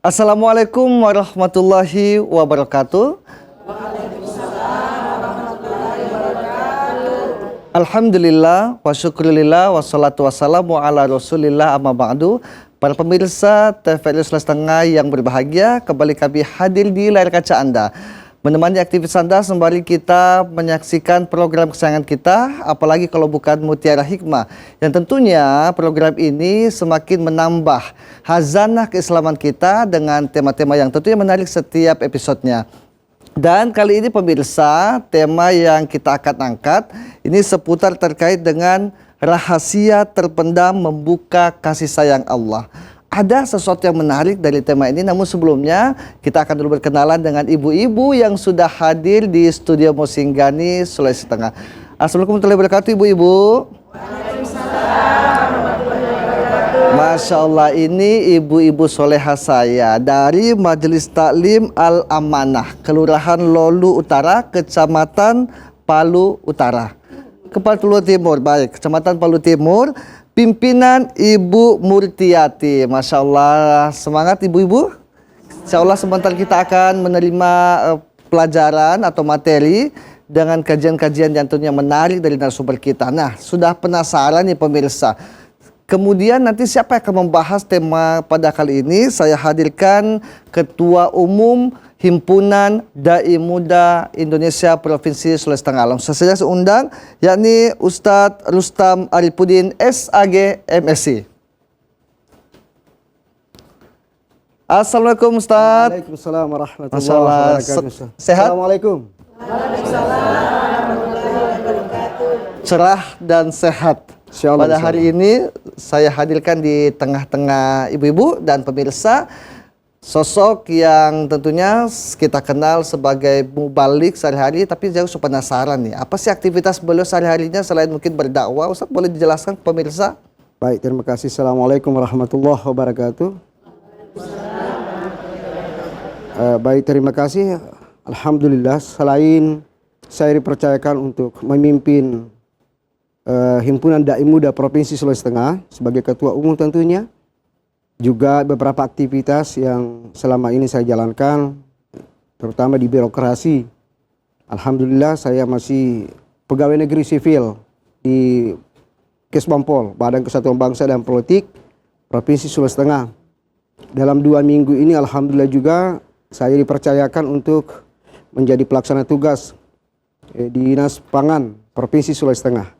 Assalamualaikum warahmatullahi wabarakatuh. Alhamdulillah wa syukurillah wassalatu wassalamu ala rasulillah amma ba'du. Para pemirsa TVRI Sulawesi Tengah yang berbahagia, kembali kami hadir di layar kaca Anda, menemani aktivitas Anda sembari kita menyaksikan program kesayangan kita, apalagi kalau bukan Mutiara Hikmah, yang tentunya program ini semakin menambah hazanah keislaman kita dengan tema-tema yang tentunya menarik setiap episodenya. Dan kali ini pemirsa, tema yang kita akan angkat ini seputar terkait dengan rahasia terpendam membuka kasih sayang Allah. Ada sesuatu yang menarik dari tema ini, namun sebelumnya kita akan dulu berkenalan dengan ibu-ibu yang sudah hadir di studio Mosinggani, Sulawesi Tengah. Assalamualaikum warahmatullahi wabarakatuh, ibu-ibu. Masya Allah, ini ibu-ibu soleha saya dari Majelis Taklim Al-Amanah, Kelurahan Lolu Utara, Kecamatan Palu Utara, Palu Timur. Baik, Kecamatan Palu Timur, pimpinan Ibu Murtiati. Masya Allah, semangat ibu-ibu. Insya Allah sebentar kita akan menerima pelajaran atau materi dengan kajian-kajian yang tentunya menarik dari narasumber kita. Nah, sudah penasaran nih pemirsa. Kemudian nanti siapa yang akan membahas tema pada kali ini? Saya hadirkan Ketua Umum Himpunan Dai Muda Indonesia Provinsi Sulawesi Tengah. Langsung saja saya undang, yakni Ustadz Rustam Arifudin, SAG, MSc. Assalamualaikum Ustadz. Waalaikumsalam warahmatullahi wabarakatuh. Sehat? Assalamualaikum. Cerah dan sehat. Pada hari ini saya hadirkan di tengah-tengah ibu-ibu dan pemirsa sosok yang tentunya kita kenal sebagai mubalik sehari-hari, tapi jauh penasaran nih, apa sih aktivitas beliau sehari-harinya selain mungkin berdakwah? Ustaz, boleh dijelaskan ke pemirsa? Baik, terima kasih. Assalamualaikum warahmatullahi wabarakatuh. Baik, terima kasih. Alhamdulillah, selain saya dipercayakan untuk memimpin Himpunan Dai Muda Provinsi Sulawesi Tengah sebagai ketua umum, tentunya juga beberapa aktivitas yang selama ini saya jalankan, terutama di birokrasi. Alhamdulillah, saya masih pegawai negeri sipil di Kesbangpol, Badan Kesatuan Bangsa dan Politik Provinsi Sulawesi Tengah. Dalam 2 minggu ini alhamdulillah juga saya dipercayakan untuk menjadi pelaksana tugas Dinas Pangan Provinsi Sulawesi Tengah.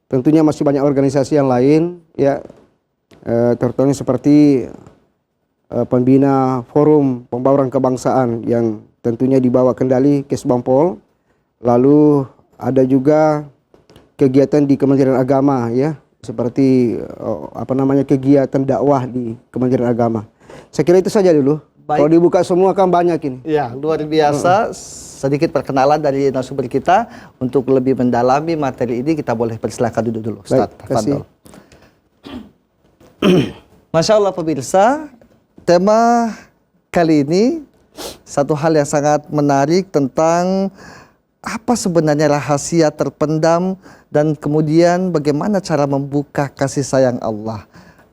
Tentunya masih banyak organisasi yang lain, ya, terutama seperti pembina Forum Pembauran Kebangsaan yang tentunya dibawa kendali Kesbangpol. Lalu ada juga kegiatan di Kementerian Agama, ya, seperti kegiatan dakwah di Kementerian Agama. Saya kira itu saja dulu. Baik. Kalau dibuka semua kan banyak ini. Ya, luar biasa. Sedikit perkenalan dari narasumber kita. Untuk lebih mendalami materi ini, kita boleh persilakan dulu Ustaz. Baik, kasih. Masya Allah pemirsa, tema kali ini satu hal yang sangat menarik tentang apa sebenarnya rahasia terpendam dan kemudian bagaimana cara membuka kasih sayang Allah.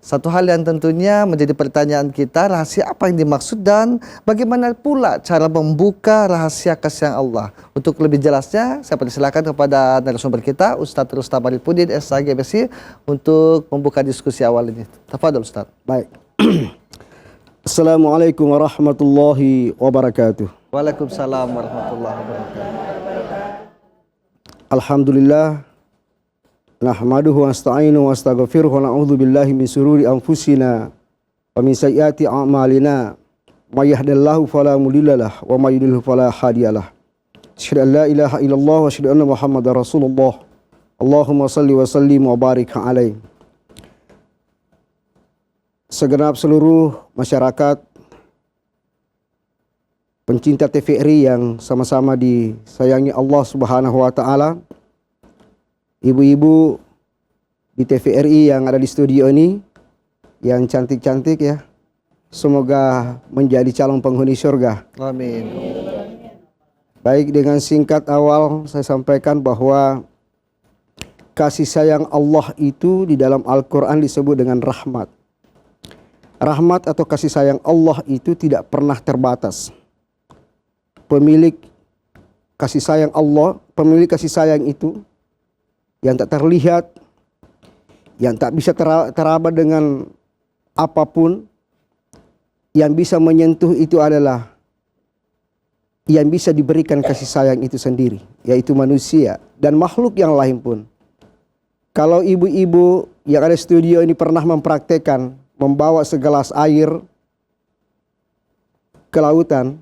Satu hal yang tentunya menjadi pertanyaan kita, rahasia apa yang dimaksud dan bagaimana pula cara membuka rahasia kasih sayang Allah. Untuk lebih jelasnya, saya persilakan kepada narasumber kita, Ustadz Rustam Arifudin, SAG, MSc, untuk membuka diskusi awal ini. Tafadhol Ustadz. Baik. Assalamualaikum warahmatullahi wabarakatuh. Waalaikumsalam warahmatullahi wabarakatuh. Alhamdulillah. Nahmaduhu wa nasta'inu wa nastaghfiruh wa na'udzu billahi min sururi anfusina wa min sayyiati a'malina. May yahdihillahu fala mudhillalah wa may yudhlil fala hadiyalah. Asyhadu an la ilaha illallah wa asyhadu anna Muhammadar Rasulullah. Allahumma shalli wa sallim wa barik alaihi. Segenap seluruh masyarakat pencinta TVRI yang sama-sama disayangi Allah Subhanahu wa taala. Ibu-ibu di TVRI yang ada di studio ini, yang cantik-cantik ya, semoga menjadi calon penghuni surga. Amin. Baik, dengan singkat awal saya sampaikan bahwa kasih sayang Allah itu di dalam Al-Quran disebut dengan rahmat. Rahmat atau kasih sayang Allah itu tidak pernah terbatas. Pemilik kasih sayang Allah, pemilik kasih sayang itu yang tak terlihat, yang tak bisa teraba dengan apapun, yang bisa menyentuh itu adalah yang bisa diberikan kasih sayang itu sendiri, yaitu manusia dan makhluk yang lain pun. Kalau ibu-ibu yang ada studio ini pernah mempraktekkan membawa segelas air ke lautan,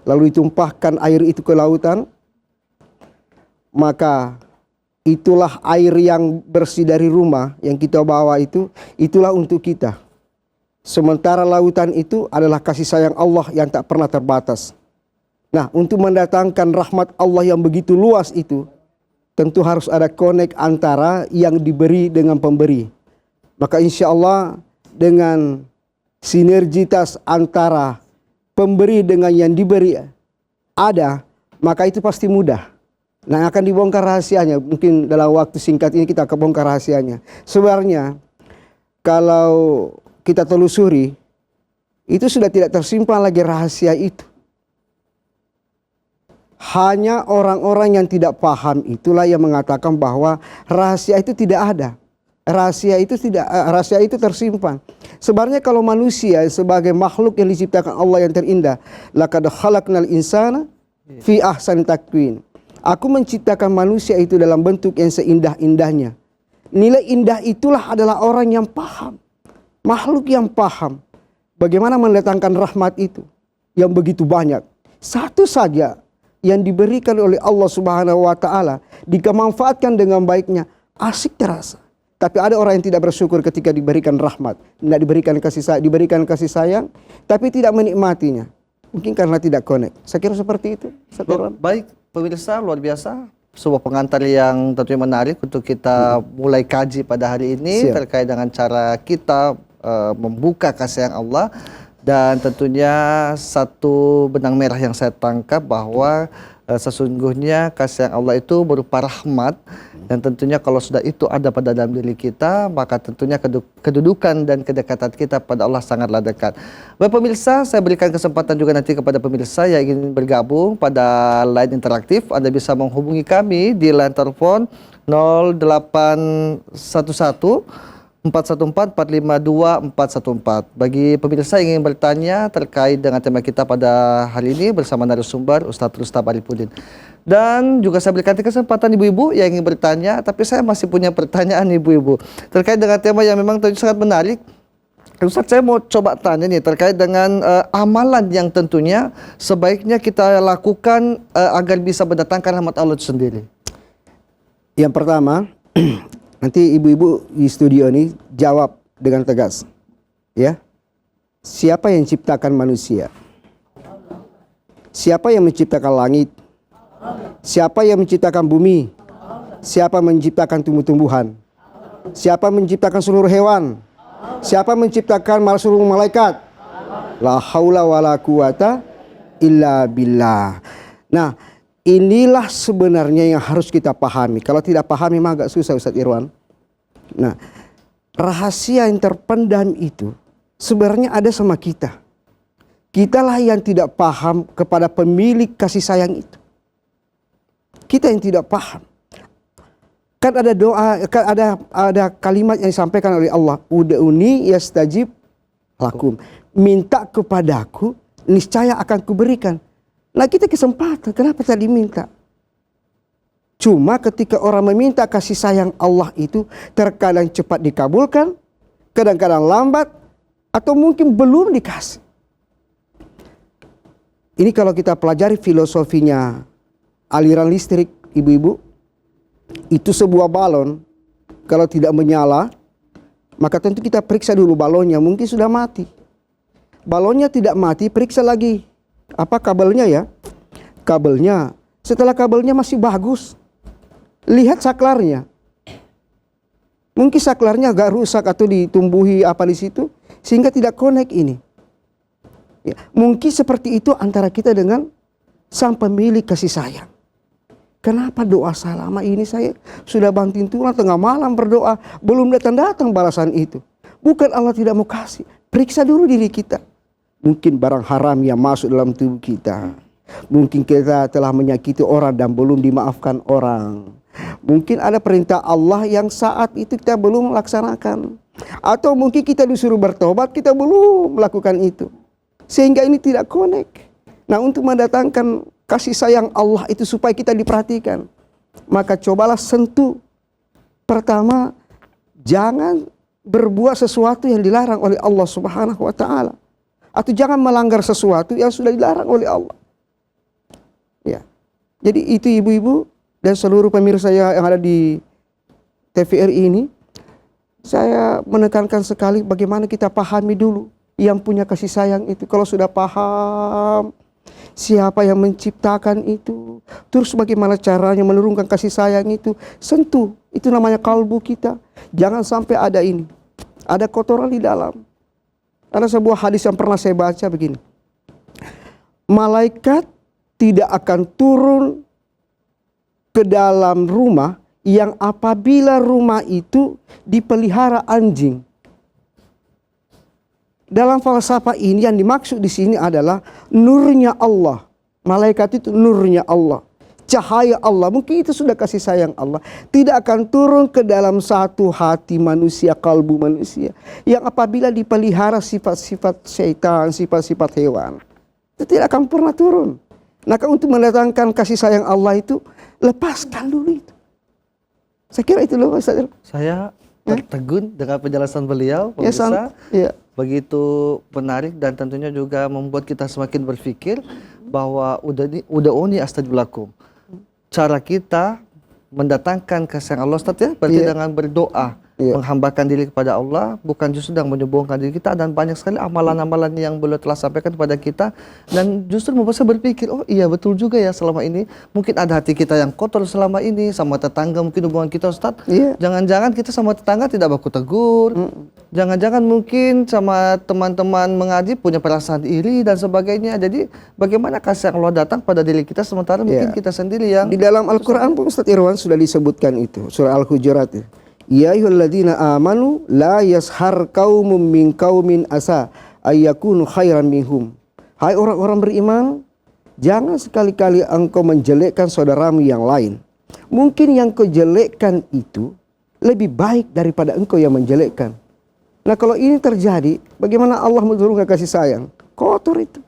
lalu ditumpahkan air itu ke lautan, maka itulah air yang bersih dari rumah yang kita bawa itu, itulah untuk kita. Sementara lautan itu adalah kasih sayang Allah yang tak pernah terbatas. Nah, untuk mendatangkan rahmat Allah yang begitu luas itu, tentu harus ada connect antara yang diberi dengan pemberi. Maka insya Allah dengan sinergitas antara pemberi dengan yang diberi ada, maka itu pasti mudah. Nah, akan dibongkar rahasianya. Mungkin dalam waktu singkat ini kita akan bongkar rahasianya. Sebenarnya kalau kita telusuri, itu sudah tidak tersimpan lagi rahasia itu. Hanya orang-orang yang tidak paham itulah yang mengatakan bahwa rahasia itu tidak ada. Rahasia itu tersimpan. Sebenarnya kalau manusia sebagai makhluk yang diciptakan Allah yang terindah, laqad khalaqnal insana fi ahsani taqwim. Aku menciptakan manusia itu dalam bentuk yang seindah-indahnya. Nilai indah itulah adalah orang yang paham. Makhluk yang paham bagaimana mendatangkan rahmat itu yang begitu banyak. Satu saja yang diberikan oleh Allah Subhanahu wa taala dikemanfaatkan dengan baiknya, asik terasa. Tapi ada orang yang tidak bersyukur ketika diberikan rahmat, tidak diberikan kasih sayang, tapi tidak menikmatinya. Mungkin karena tidak connect. Saya kira seperti itu. Baik, pemirsa, luar biasa. Sebuah pengantar yang tentunya menarik untuk kita mulai kaji pada hari ini. Siap. Terkait dengan cara kita membuka kasih sayang Allah. Dan tentunya satu benang merah yang saya tangkap bahwa sesungguhnya kasih sayang Allah itu berupa rahmat. Dan tentunya kalau sudah itu ada pada dalam diri kita, maka tentunya kedudukan dan kedekatan kita pada Allah sangatlah dekat. Baik pemirsa, saya berikan kesempatan juga nanti kepada pemirsa yang ingin bergabung pada line interaktif. Anda bisa menghubungi kami di line telepon 0811 414 452 414. Bagi pemirsa yang ingin bertanya terkait dengan tema kita pada hari ini bersama narasumber Ustadz Rustam Arifudin. Dan juga saya berikan kesempatan ibu-ibu yang ingin bertanya, tapi saya masih punya pertanyaan ibu-ibu terkait dengan tema yang memang tentu sangat menarik. Ustadz, saya mau coba tanya nih terkait dengan amalan yang tentunya sebaiknya kita lakukan agar bisa mendatangkan rahmat Allah itu sendiri. Yang pertama, nanti ibu-ibu di studio ini jawab dengan tegas, ya. Siapa yang menciptakan manusia? Siapa yang menciptakan langit? Siapa yang menciptakan bumi? Siapa menciptakan tumbuh-tumbuhan? Siapa menciptakan seluruh hewan? Siapa menciptakan seluruh malaikat? La haula wala quwata illa billah. Nah, inilah sebenarnya yang harus kita pahami. Kalau tidak pahami memang agak susah, Ustadz Irwan. Nah, rahasia yang terpendam itu sebenarnya ada sama kita. Kitalah yang tidak paham kepada pemilik kasih sayang itu. Kita yang tidak paham. Kan ada doa, kan ada kalimat yang disampaikan oleh Allah. Ud'uni yastajib lakum. Minta kepadaku, niscaya akan kuberikan. Nah, kita kesempatan, kenapa tadi minta? Cuma ketika orang meminta kasih sayang Allah itu terkadang cepat dikabulkan, kadang-kadang lambat, atau mungkin belum dikasih. Ini kalau kita pelajari filosofinya aliran listrik, ibu-ibu, itu sebuah balon, kalau tidak menyala, maka tentu kita periksa dulu balonnya, mungkin sudah mati. Balonnya tidak mati, periksa lagi. Apa kabelnya ya? Kabelnya, setelah kabelnya masih bagus, lihat saklarnya. Mungkin saklarnya agak rusak atau ditumbuhi apa di situ, sehingga tidak connect ini. Ya, mungkin seperti itu antara kita dengan sang pemilik kasih sayang. Kenapa doa selama ini saya sudah banting tulang tengah malam berdoa, belum datang-datang balasan itu. Bukan Allah tidak mau kasih, periksa dulu diri kita. Mungkin barang haram yang masuk dalam tubuh kita. Mungkin kita telah menyakiti orang dan belum dimaafkan orang. Mungkin ada perintah Allah yang saat itu kita belum melaksanakan. Atau mungkin kita disuruh bertobat, kita belum melakukan itu. Sehingga ini tidak connect. Nah, untuk mendatangkan kasih sayang Allah itu supaya kita diperhatikan, maka cobalah sentuh. Pertama, jangan berbuat sesuatu yang dilarang oleh Allah Subhanahu wa taala. Atau jangan melanggar sesuatu yang sudah dilarang oleh Allah. Ya. Jadi itu ibu-ibu dan seluruh pemirsa yang ada di TVRI ini, saya menekankan sekali bagaimana kita pahami dulu yang punya kasih sayang itu. Kalau sudah paham siapa yang menciptakan itu, terus bagaimana caranya menurunkan kasih sayang itu, sentuh. Itu namanya kalbu kita. Jangan sampai ada ini, ada kotoran di dalam. Ada sebuah hadis yang pernah saya baca begini. Malaikat tidak akan turun ke dalam rumah yang apabila rumah itu dipelihara anjing. Dalam falsafah ini yang dimaksud di sini adalah nurnya Allah. Malaikat itu nurnya Allah. Cahaya Allah, mungkin itu sudah kasih sayang Allah. Tidak akan turun ke dalam satu hati manusia, kalbu manusia, yang apabila dipelihara sifat-sifat syaitan, sifat-sifat hewan, itu tidak akan pernah turun. Maka untuk mendatangkan kasih sayang Allah itu, lepaskan dulu itu. Saya kira itu loh, Ustaz. Saya tertegun dengan penjelasan beliau, Ya, pemirsa. ya. Begitu menarik dan tentunya juga membuat kita semakin berpikir bahwa udah uni astagfirullahaladzim. Cara kita mendatangkan kasih Allah, Ustaz, ya, berarti dengan berdoa, menghambakan diri kepada Allah, bukan justru dengan menyombongkan diri kita. Dan banyak sekali amalan-amalan yang beliau telah sampaikan kepada kita, dan justru membuat saya berpikir, oh iya betul juga ya, selama ini mungkin ada hati kita yang kotor selama ini sama tetangga, mungkin hubungan kita, Ustaz. Jangan-jangan kita sama tetangga tidak baku tegur, jangan-jangan mungkin sama teman-teman mengaji punya perasaan iri dan sebagainya. Jadi bagaimana kasih Allah datang pada diri kita sementara mungkin kita sendiri yang di dalam Al-Quran pun, Ustaz Irwan, sudah disebutkan itu, surah Al-Hujurat ya. Ya ayyuhalladzina amanu la yashar qaumun min qaumin asa ayyakunu khairan minhum. Hai orang-orang beriman, jangan sekali-kali engkau menjelekkan saudaramu yang lain. Mungkin yang kau jelekkan itu lebih baik daripada engkau yang menjelekkan. Nah, kalau ini terjadi, bagaimana Allah menurunkan kasih sayang? Kotor itu.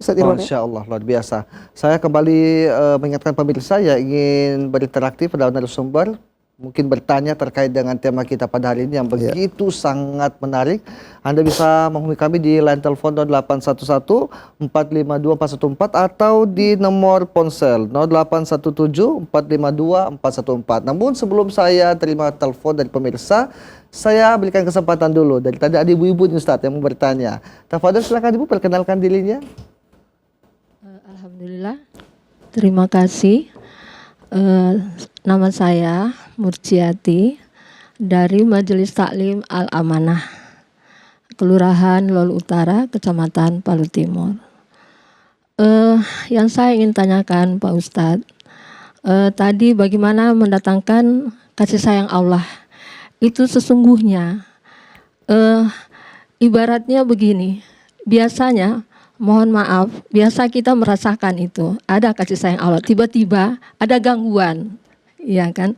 Masya Allah, luar biasa. Saya kembali mengingatkan pemirsa yang ingin berinteraksi pada narasumber, mungkin bertanya terkait dengan tema kita pada hari ini yang begitu sangat menarik. Anda bisa menghubungi kami di line telepon 0811 452 414 atau di nomor ponsel 0817 452 414. Namun sebelum saya terima telepon dari pemirsa, saya berikan kesempatan dulu. Dari tadi ada ibu-ibu nih, Ustaz, yang mau bertanya. Tafadhol, silakan Ibu perkenalkan dirinya. Alhamdulillah, terima kasih. Nama saya Murjiati dari Majelis Taklim Al-Amanah, Kelurahan Lol Utara, Kecamatan Palu Timur. Yang saya ingin tanyakan Pak Ustadz, tadi bagaimana mendatangkan kasih sayang Allah itu sesungguhnya, ibaratnya begini, biasanya mohon maaf, biasa kita merasakan itu, ada kasih sayang Allah, tiba-tiba ada gangguan, ya kan?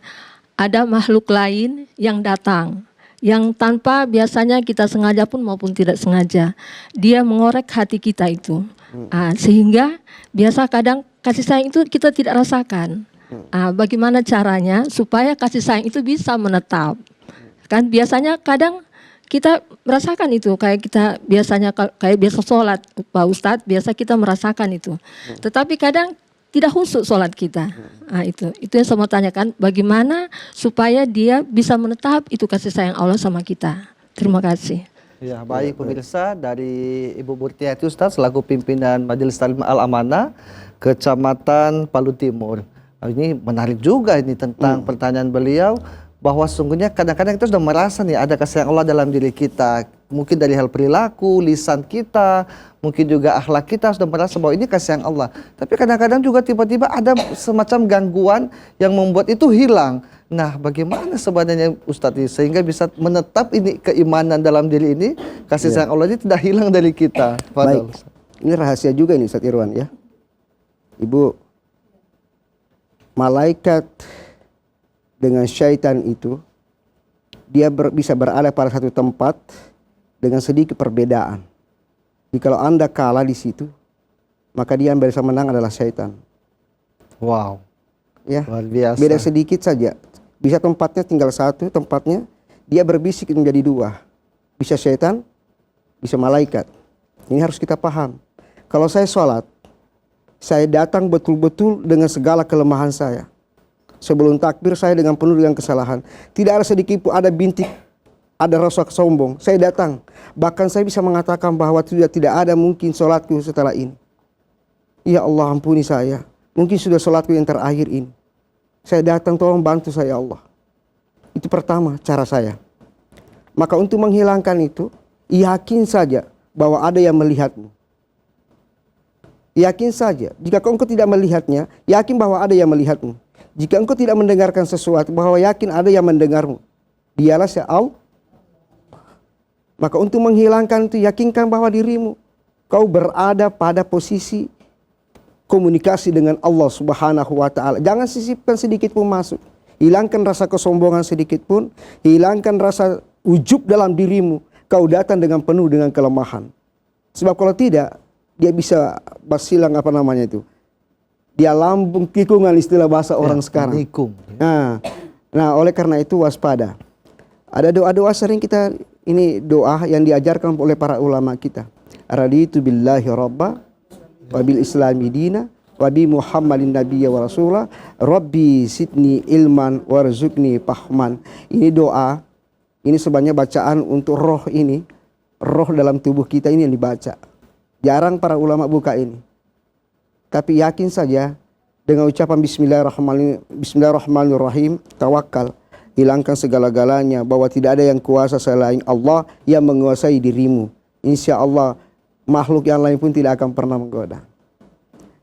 Ada makhluk lain yang datang, yang tanpa biasanya kita sengaja pun maupun tidak sengaja, dia mengorek hati kita itu, sehingga biasa kadang kasih sayang itu kita tidak rasakan. Bagaimana caranya supaya kasih sayang itu bisa menetap? Kan biasanya kadang kita merasakan itu, kayak kita biasanya kayak biasa sholat, Pak Ustadz, biasa kita merasakan itu. Tetapi kadang tidak khusyuk sholat kita. Itu yang saya mau tanyakan, bagaimana supaya dia bisa menetap itu kasih sayang Allah sama kita. Terima kasih. Ya, baik pemirsa, dari Ibu Murtiati, Ustadz, selaku pimpinan Majelis Taklim Al-Amanah, Kecamatan Palu Timur. Ini menarik juga ini tentang pertanyaan beliau. bahwa sesungguhnya kadang-kadang kita sudah merasa nih ada kasih sayang Allah dalam diri kita. Mungkin dari hal perilaku, lisan kita, mungkin juga akhlak kita sudah merasa bahwa ini kasih sayang Allah. Tapi kadang-kadang juga tiba-tiba ada semacam gangguan yang membuat itu hilang. Nah, bagaimana sebenarnya Ustadz ini sehingga bisa menetap ini keimanan dalam diri ini, kasih sayang Allah ini tidak hilang dari kita. Baik, ini rahasia juga ini Ustadz Irwan ya. Ibu, malaikat dengan syaitan itu dia bisa berada pada satu tempat dengan sedikit perbedaan. Jadi kalau Anda kalah di situ, maka dia yang bisa menang adalah syaitan. Wow. Ya, Luar biasa. beda sedikit saja. Bisa tempatnya tinggal satu, tempatnya dia berbisik menjadi dua. Bisa syaitan, bisa malaikat. Ini harus kita paham. Kalau saya sholat, saya datang betul-betul dengan segala kelemahan saya. Sebelum takbir saya dengan penuh dengan kesalahan. Tidak ada sedikit pun ada bintik, ada rasa sombong. Saya datang. Bahkan saya bisa mengatakan bahwa tidak ada mungkin sholatku setelah ini. Ya Allah, ampuni saya. Mungkin sudah sholatku yang terakhir ini. Saya datang, tolong bantu saya Allah. Itu pertama cara saya. Maka untuk menghilangkan itu, yakin saja bahwa ada yang melihatmu. Yakin saja. Jika engkau tidak melihatnya, yakin bahwa ada yang melihatmu. Jika engkau tidak mendengarkan sesuatu, bahwa yakin ada yang mendengarmu. Dialah Allah. Maka untuk menghilangkan itu, yakinkan bahwa dirimu, kau berada pada posisi komunikasi dengan Allah Subhanahu wa Ta'ala. Jangan sisipkan sedikit pun masuk. Hilangkan rasa kesombongan sedikit pun. Hilangkan rasa ujub dalam dirimu. Kau datang dengan penuh dengan kelemahan. Sebab kalau tidak, dia bisa basilang apa namanya itu. Dia lambung tikungan istilah bahasa orang sekarang. Tikung. Nah, oleh karena itu waspada. Ada doa-doa sering kita, ini doa yang diajarkan oleh para ulama kita. Raditu billahi rabba wa bil islami dina wa bi muhammadin nabiyya wa rasulah rabbi sidni ilman warzuqni fahman. Ini doa, ini sebenarnya bacaan untuk roh ini. Roh dalam tubuh kita ini yang dibaca. Jarang para ulama buka ini. Tapi yakin saja dengan ucapan Bismillahirrahmanirrahim, tawakal, hilangkan segala-galanya bahwa tidak ada yang kuasa selain Allah yang menguasai dirimu. Insya Allah makhluk yang lain pun tidak akan pernah menggoda.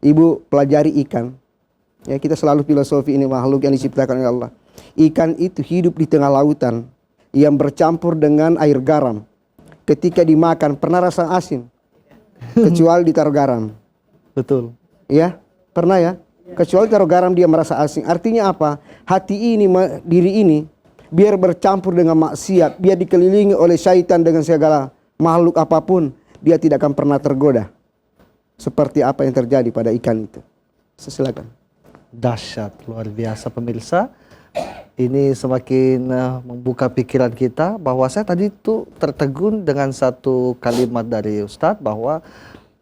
Ibu pelajari ikan. Ya, kita selalu filosofi ini makhluk yang diciptakan oleh Allah. Ikan itu hidup di tengah lautan yang bercampur dengan air garam. Ketika dimakan pernah rasa asin, kecuali ditaruh garam. Betul. Ya, pernah ya. Kecuali taruh garam dia merasa asing. Artinya apa? Hati ini, diri ini, biar bercampur dengan maksiat, biar dikelilingi oleh syaitan dengan segala makhluk apapun, dia tidak akan pernah tergoda. Seperti apa yang terjadi pada ikan itu. Silakan. Dahsyat, luar biasa pemirsa. Ini semakin membuka pikiran kita bahwa saya tadi itu tertegun dengan satu kalimat dari Ustadz bahwa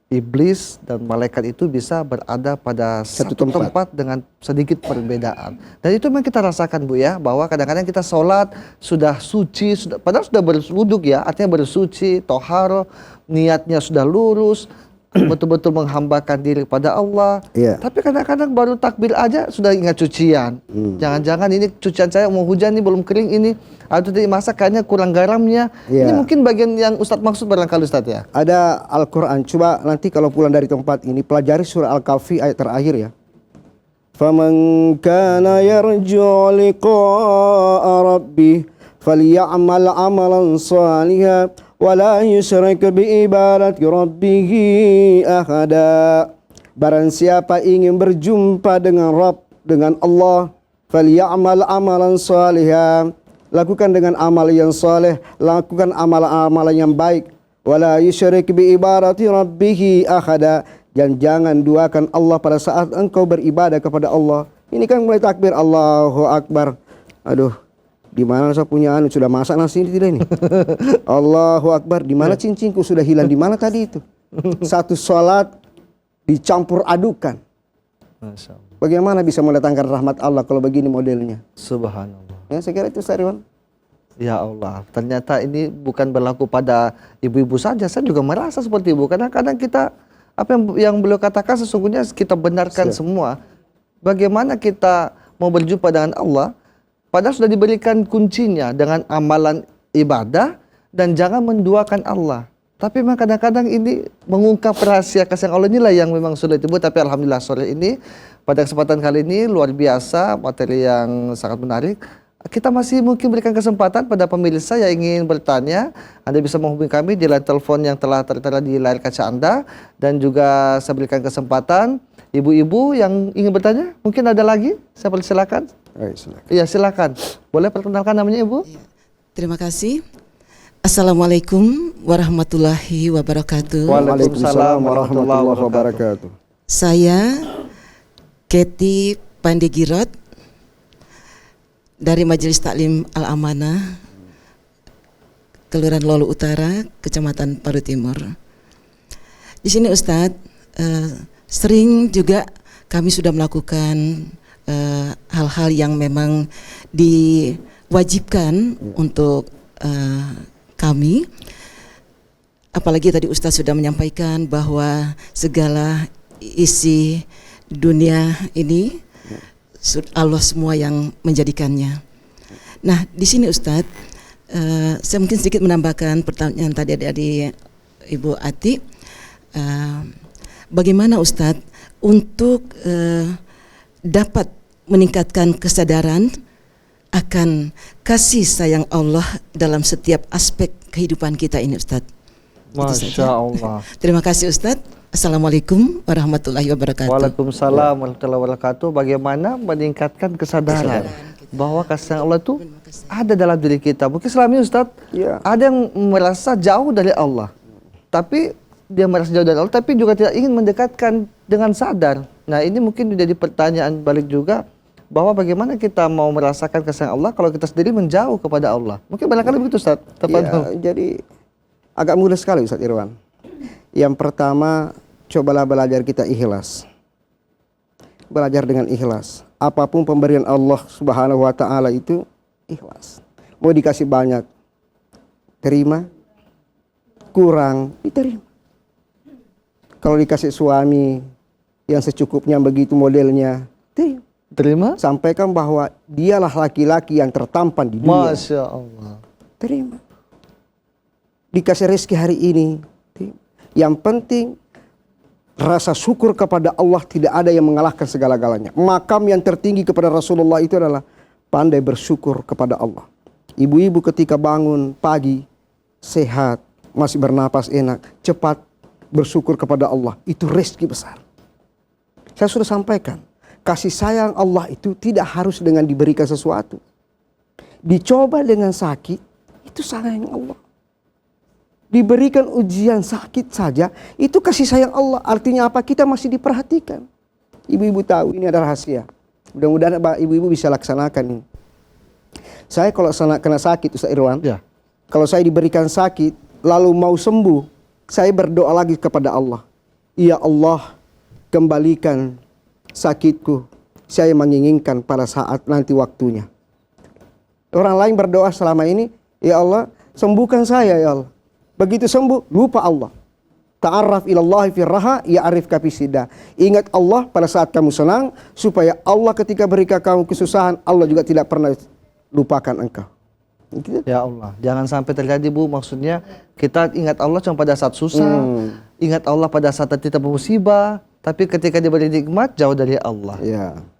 iblis dan malaikat itu bisa berada pada satu tempat dengan sedikit perbedaan. Dan itu memang kita rasakan Bu ya, bahwa kadang-kadang kita sholat sudah suci, padahal sudah berwuduk ya, artinya bersuci, toharo, niatnya sudah lurus, betul-betul menghambakan diri pada Allah. Tapi kadang-kadang baru takbir aja sudah ingat cucian. Jangan-jangan ini cucian saya mau hujan nih belum kering ini. Atau tadi masak kayaknya kurang garamnya. Ini mungkin bagian yang Ustadz maksud barangkali Ustadz ya. Ada Al-Quran. Coba nanti kalau pulang dari tempat ini pelajari surah Al-Kahfi ayat terakhir ya. Faman kana yarju liqa'a rabbih falya'mal amalan salihan wala yusyrik biibadati rabbih ahada. Barang siapa ingin berjumpa dengan Rabb, dengan Allah, falya'mal amalan salihan, lakukan dengan amal yang saleh, lakukan amalan-amalan yang baik, wala yusyrik biibadati rabbih ahada, dan jangan duakan Allah pada saat engkau beribadah kepada Allah. Ini kan mulai takbir Allahu Akbar. Aduh, di mana saya punya sudah masak nasi ini tidak ini? Allahu Akbar, di mana cincinku sudah hilang, di mana tadi itu? Satu salat dicampur adukan. Masya Allah. Bagaimana bisa mendatangkan rahmat Allah kalau begini modelnya? Subhanallah. Ya, saya kira itu Sariwan. Ya Allah, ternyata ini bukan berlaku pada ibu-ibu saja. Saya juga merasa seperti ibu. Kadang-kadang kita, apa yang beliau katakan sesungguhnya kita benarkan semua. Bagaimana kita mau berjumpa dengan Allah, Padahal sudah diberikan kuncinya dengan amalan ibadah dan jangan menduakan Allah. Tapi memang kadang-kadang ini mengungkap rahasia kasih Allah inilah yang memang sulit Ibu. Tapi alhamdulillah sore ini pada kesempatan kali ini luar biasa, materi yang sangat menarik. Kita masih mungkin berikan kesempatan pada pemirsa yang ingin bertanya. Anda bisa menghubungi kami di line telepon yang telah tertera di layar kaca Anda. Dan juga saya berikan kesempatan ibu-ibu yang ingin bertanya. Mungkin ada lagi? Saya persilakan. Silakan. Iya silakan. Boleh perkenalkan namanya Ibu? Terima kasih. Assalamualaikum warahmatullahi wabarakatuh. Waalaikumsalam warahmatullahi wabarakatuh. Saya Keti Pandegirot dari Majelis Taklim Al-Amanah, Kelurahan Lolu Utara, Kecamatan Paru Timur. Di sini Ustadz, sering juga kami sudah melakukan hal-hal yang memang diwajibkan untuk kami, apalagi tadi Ustadz sudah menyampaikan bahwa segala isi dunia ini Allah semua yang menjadikannya. Nah di sini Ustadz, saya mungkin sedikit menambahkan pertanyaan tadi dari Ibu Ati, bagaimana Ustadz untuk dapat meningkatkan kesadaran akan kasih sayang Allah dalam setiap aspek kehidupan kita ini Ustadz. Masya Allah. Terima kasih Ustadz. Assalamualaikum warahmatullahi wabarakatuh. Waalaikumsalam warahmatullahi wabarakatuh. Bagaimana meningkatkan kesadaran bahwa kasih sayang Allah itu ada dalam diri kita. Mungkin selama ini Ustadz, ada yang merasa jauh dari Allah. Tapi dia merasa jauh dari Allah, tapi juga tidak ingin mendekatkan dengan sadar. Nah ini mungkin menjadi pertanyaan balik juga, bahwa bagaimana kita mau merasakan kasih Allah kalau kita sendiri menjauh kepada Allah. Mungkin barangkali begitu Ustaz. Jadi agak mudah sekali Ustaz Irwan. Yang pertama, cobalah belajar kita ikhlas. Belajar dengan ikhlas. Apapun pemberian Allah Subhanahu wa taala itu ikhlas. Mau dikasih banyak, terima. Kurang, diterima. Kalau dikasih suami yang secukupnya begitu modelnya, terima. Sampaikan bahwa dialah laki-laki yang tertampan di dunia. Masya Allah. Terima. Dikasih rezeki hari ini. Terima. Yang penting rasa syukur kepada Allah, tidak ada yang mengalahkan segala-galanya. Makam yang tertinggi kepada Rasulullah itu adalah pandai bersyukur kepada Allah. Ibu-ibu ketika bangun pagi sehat, masih bernapas enak, cepat bersyukur kepada Allah. Itu rezeki besar. Saya sudah sampaikan. Kasih sayang Allah itu tidak harus dengan diberikan sesuatu. Dicoba dengan sakit, itu sayang Allah. Diberikan ujian sakit saja, itu kasih sayang Allah. Artinya apa? Kita masih diperhatikan. Ibu-ibu tahu, ini ada rahasia. Mudah-mudahan ibu-ibu bisa laksanakan ini. Saya kalau kena sakit Ustaz Irwan, kalau saya diberikan sakit, lalu mau sembuh, saya berdoa lagi kepada Allah. Ya Allah, kembalikan sakitku, saya menginginkan pada saat nanti waktunya. Orang lain berdoa selama ini, ya Allah sembuhkan saya ya Allah. Begitu sembuh, lupa Allah. Ta'arraf ilallahi firraha, ya'arifka fisida. Ingat Allah pada saat kamu senang, supaya Allah ketika berikan kamu kesusahan, Allah juga tidak pernah lupakan engkau. Gitu? Ya Allah, jangan sampai terjadi Bu, maksudnya kita ingat Allah cuma pada saat susah, ingat Allah pada saat kita bermusibah, tapi ketika diberi nikmat jauh dari Allah.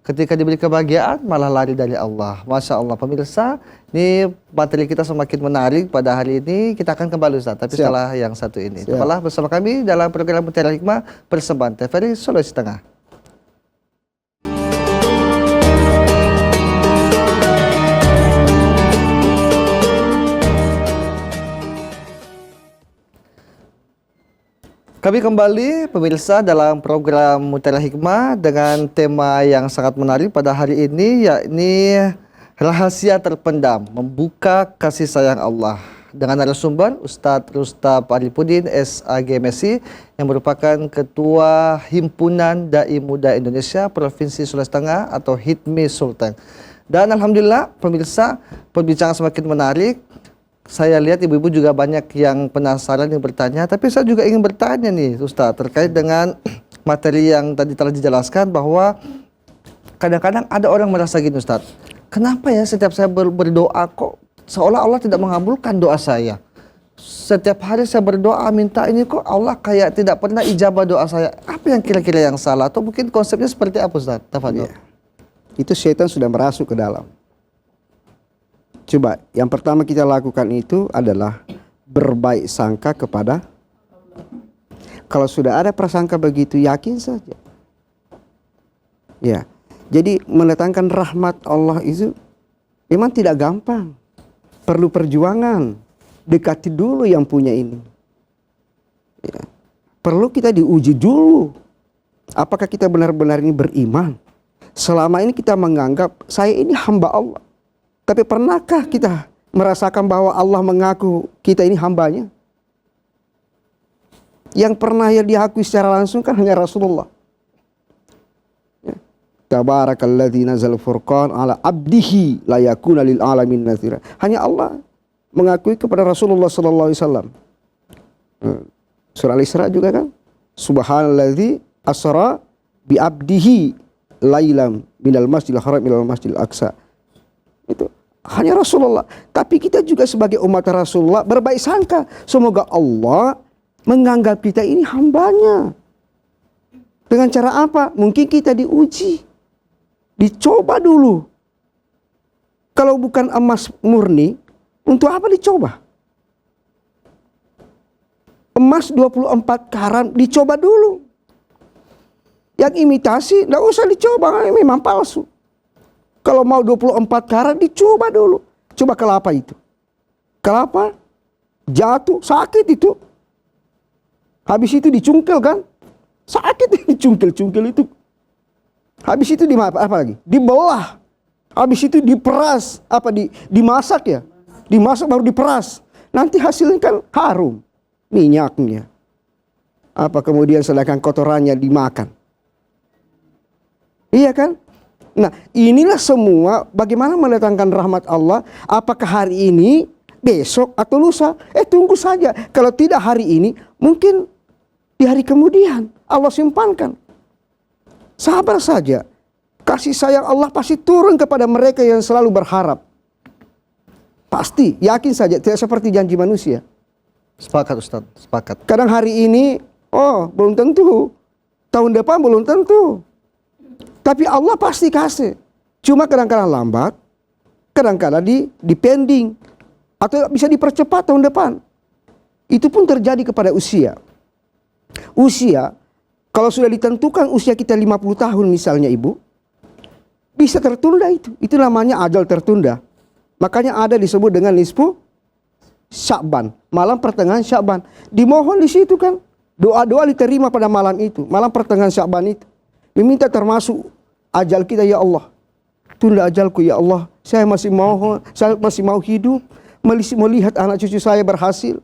Ketika diberi kebahagiaan malah lari dari Allah. Masya Allah pemirsa, ini materi kita semakin menarik pada hari ini. Kita akan kembali Ustaz, tapi setelah yang satu ini. Tetaplah bersama kami dalam program Mutiara Hikmah persembahan TVRI Sulawesi Tengah. Kami kembali pemirsa dalam program Mutiara Hikmah dengan tema yang sangat menarik pada hari ini, yakni rahasia terpendam membuka kasih sayang Allah, dengan narasumber Ustadz Rustab Arifudin SAG MESI yang merupakan Ketua Himpunan Dai Muda Indonesia Provinsi Sulawesi Tengah atau HITMI Sulteng. Dan alhamdulillah pemirsa, perbincangan semakin menarik. Saya lihat ibu-ibu juga banyak yang penasaran, yang bertanya. Tapi saya juga ingin bertanya nih Ustadz, terkait dengan materi yang tadi telah dijelaskan, bahwa kadang-kadang ada orang merasa gini Ustadz, kenapa ya setiap saya berdoa kok seolah Allah tidak mengabulkan doa saya. Setiap hari saya berdoa minta ini kok Allah kayak tidak pernah ijabah doa saya. Apa yang kira-kira yang salah? Atau mungkin konsepnya seperti apa Ustaz? Tafadhol. Iya. Itu setan sudah merasuk ke dalam. Coba, yang pertama kita lakukan itu adalah berbaik sangka kepada. Kalau sudah ada prasangka begitu, yakin saja. Ya, jadi mendatangkan rahmat Allah itu memang tidak gampang. Perlu perjuangan. Dekati dulu yang punya ini. Ya. Perlu kita diuji dulu. Apakah kita benar-benar ini beriman? Selama ini kita menganggap saya ini hamba Allah. Tapi pernahkah kita merasakan bahwa Allah mengaku kita ini hambanya? Yang pernah ya diakui secara langsung kan hanya Rasulullah. Ya. Tabarakalladzi nazal furqan ala abdihi la yakuna lil alamin nadhira. Hanya Allah mengakui kepada Rasulullah sallallahu alaihi wasallam. Surah Al-Isra juga kan? Subhanalladzi asra bi abdihi lailam minal masjidil haram ilal masjidil aqsa. Itu hanya Rasulullah. Tapi kita juga sebagai umat Rasulullah berbaik sangka. Semoga Allah menganggap kita ini hambanya. Dengan cara apa? Mungkin kita diuji. Dicoba dulu. Kalau bukan emas murni, untuk apa dicoba? Emas 24 karat dicoba dulu. Yang imitasi tidak usah dicoba, memang palsu. Kalau mau 24 karat dicoba dulu. Coba kelapa itu. Kelapa jatuh, sakit itu. Habis itu dicungkel kan? Sakit dicungkel-cungkel itu. Habis itu apa lagi? Dibelah. Habis itu diperas, dimasak ya. Dimasak baru diperas. Nanti hasilnya kan harum minyaknya. Apa kemudian sedangkan kotorannya dimakan. Iya kan? Nah, inilah semua bagaimana mendatangkan rahmat Allah. Apakah hari ini, besok atau lusa? Tunggu saja. Kalau tidak hari ini, mungkin di hari kemudian Allah simpankan. Sabar saja. Kasih sayang Allah pasti turun kepada mereka yang selalu berharap. Pasti, yakin saja. Tidak seperti janji manusia. Sepakat Ustaz, sepakat. Kadang hari ini, belum tentu. Tahun depan belum tentu. Tapi Allah pasti kasih. Cuma kadang-kadang lambat, kadang-kadang di pending. Atau bisa dipercepat tahun depan. Itu pun terjadi kepada usia. Usia, kalau sudah ditentukan usia kita 50 tahun misalnya ibu, bisa tertunda itu. Itu namanya ajal tertunda. Makanya ada disebut dengan nisfu Sya'ban, malam pertengahan Sya'ban. Dimohon di situ kan. Doa-doa diterima pada malam itu, malam pertengahan Sya'ban itu. Meminta termasuk ajal kita, ya Allah. Tunda ajalku ya Allah. Saya masih mau hidup, melihat anak cucu saya berhasil.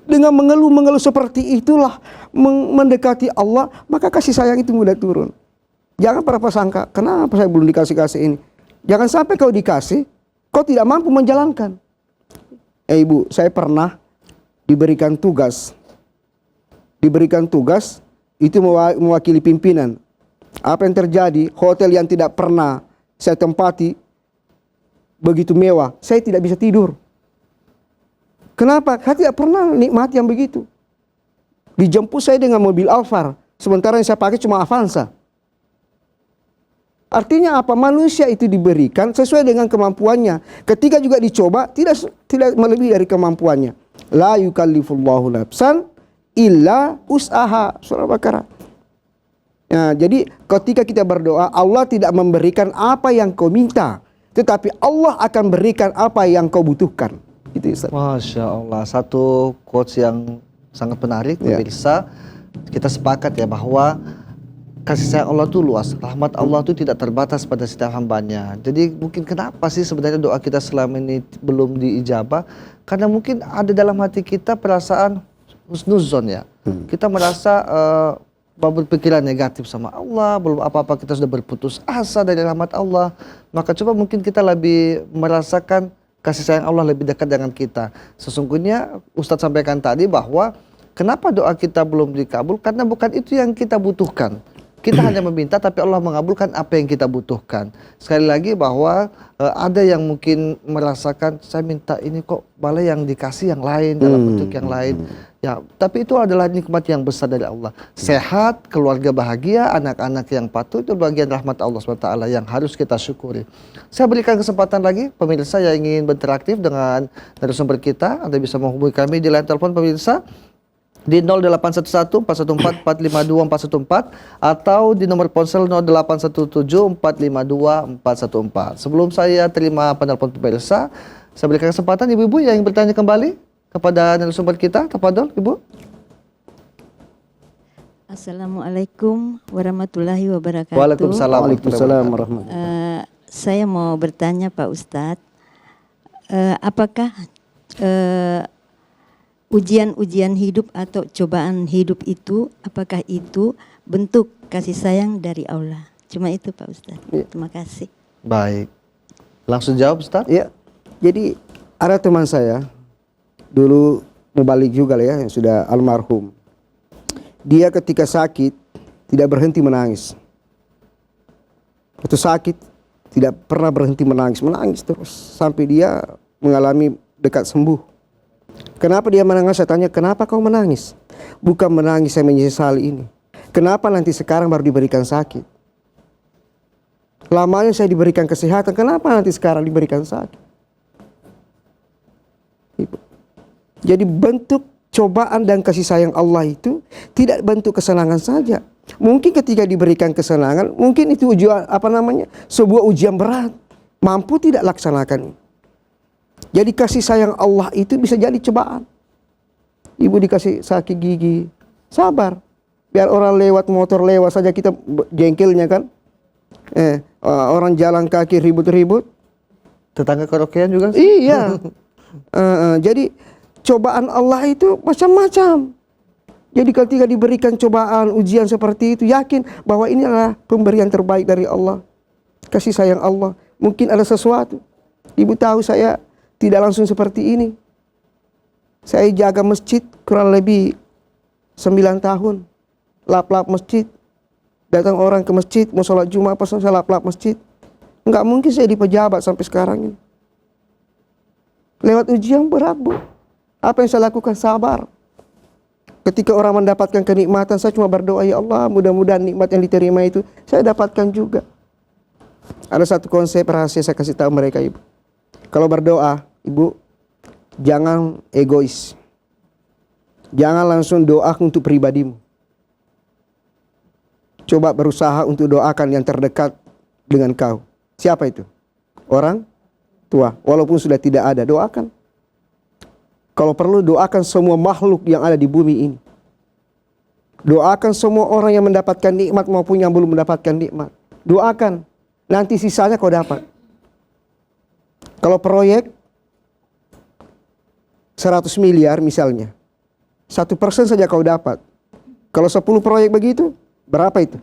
Dengan mengeluh seperti itulah mendekati Allah, maka kasih sayang itu mudah turun. Jangan berprasangka, kenapa saya belum dikasih ini? Jangan sampai kau dikasih, kau tidak mampu menjalankan. Ibu, saya pernah diberikan tugas. Itu mewakili pimpinan. Apa yang terjadi? Hotel yang tidak pernah saya tempati begitu mewah, saya tidak bisa tidur. Kenapa? Saya tidak pernah nikmati yang begitu. Dijemput saya dengan mobil Alphard, sementara yang saya pakai cuma Avanza. Artinya apa? Manusia itu diberikan sesuai dengan kemampuannya. Ketika juga dicoba, tidak melebihi dari kemampuannya. La yukallifullahu nafsan illa usaha. Surah Al-Baqarah. Nah, jadi ketika kita berdoa, Allah tidak memberikan apa yang kau minta, tetapi Allah akan berikan apa yang kau butuhkan. Gitu, Ustaz. Masya Allah, satu quotes yang sangat menarik, pemirsa. Kita sepakat ya bahwa kasih sayang Allah itu luas, rahmat Allah itu tidak terbatas pada setiap hambanya. Jadi mungkin kenapa sih sebenarnya doa kita selama ini belum diijabah? Karena mungkin ada dalam hati kita perasaan husnuzon ya. Kita merasa berpikiran negatif sama Allah, belum apa-apa kita sudah berputus asa dari rahmat Allah. Maka coba mungkin kita lebih merasakan kasih sayang Allah lebih dekat dengan kita. Sesungguhnya Ustadz sampaikan tadi bahwa kenapa doa kita belum dikabul? Karena bukan itu yang kita butuhkan. Kita hanya meminta, tapi Allah mengabulkan apa yang kita butuhkan. Sekali lagi bahwa ada yang mungkin merasakan, saya minta ini kok malah yang dikasih yang lain dalam bentuk yang lain. Ya, tapi itu adalah nikmat yang besar dari Allah. Sehat, keluarga bahagia, anak-anak yang patuh, itu bagian rahmat Allah SWT yang harus kita syukuri. Saya berikan kesempatan lagi pemirsa yang ingin berinteraktif dengan narasumber kita. Anda bisa menghubungi kami di line telepon pemirsa di 0811 414 452 414 atau di nomor ponsel 0817 452 414. Sebelum saya terima penelpon pemirsa, saya berikan kesempatan ibu-ibu yang ingin bertanya kembali kepada narasumber kita. Tafadhol, Ibu. Assalamualaikum warahmatullahi wabarakatuh. Waalaikumsalam. Waalaikumsalam warahmatullahi. Saya mau bertanya Pak Ustadz, apakah ujian-ujian hidup atau cobaan hidup itu, apakah itu bentuk kasih sayang dari Allah? Cuma itu Pak Ustadz. Ya. Terima kasih. Baik. Langsung jawab, Ustaz. Ya, jadi ada teman saya dulu mubalik juga lah ya, yang sudah almarhum. Dia ketika sakit tidak berhenti menangis. Waktu sakit tidak pernah berhenti menangis terus sampai dia mengalami dekat sembuh. Kenapa dia menangis? Saya tanya, kenapa kau menangis? Bukan menangis saya menyesali ini. Kenapa nanti sekarang baru diberikan sakit? Lamanya saya diberikan kesehatan, kenapa nanti sekarang diberikan sakit? Jadi bentuk cobaan dan kasih sayang Allah itu tidak bentuk kesenangan saja. Mungkin ketika diberikan kesenangan, mungkin itu ujian sebuah ujian berat. Mampu tidak laksanakan. Jadi kasih sayang Allah itu bisa jadi cobaan. Ibu dikasih sakit gigi, sabar. Biar orang lewat motor lewat saja kita jengkelnya kan. Orang jalan kaki ribut-ribut. Tetangga karaokean juga? Iya. Jadi cobaan Allah itu macam-macam. Jadi ketika diberikan cobaan, ujian seperti itu, yakin bahwa ini adalah pemberian terbaik dari Allah. Kasih sayang Allah. Mungkin ada sesuatu. Ibu tahu saya tidak langsung seperti ini. Saya jaga masjid kurang lebih 9 tahun. Lap-lap masjid. Datang orang ke masjid, mau sholat Jumat, pas saya lap-lap masjid. Enggak mungkin saya di pejabat sampai sekarang ini. Lewat ujian berat, Bu. Apa yang saya lakukan? Sabar. Ketika orang mendapatkan kenikmatan, saya cuma berdoa, ya Allah, mudah-mudahan nikmat yang diterima itu saya dapatkan juga. Ada satu konsep rahasia saya kasih tahu mereka, Ibu. Kalau berdoa, Ibu, jangan egois. Jangan langsung doa untuk pribadimu. Coba berusaha untuk doakan yang terdekat dengan kau. Siapa itu? Orang tua. Walaupun sudah tidak ada, doakan. Kalau perlu doakan semua makhluk yang ada di bumi ini. Doakan semua orang yang mendapatkan nikmat maupun yang belum mendapatkan nikmat. Doakan. Nanti sisanya kau dapat. Kalau proyek 100 miliar misalnya. 1% saja kau dapat. Kalau 10 proyek begitu, berapa itu?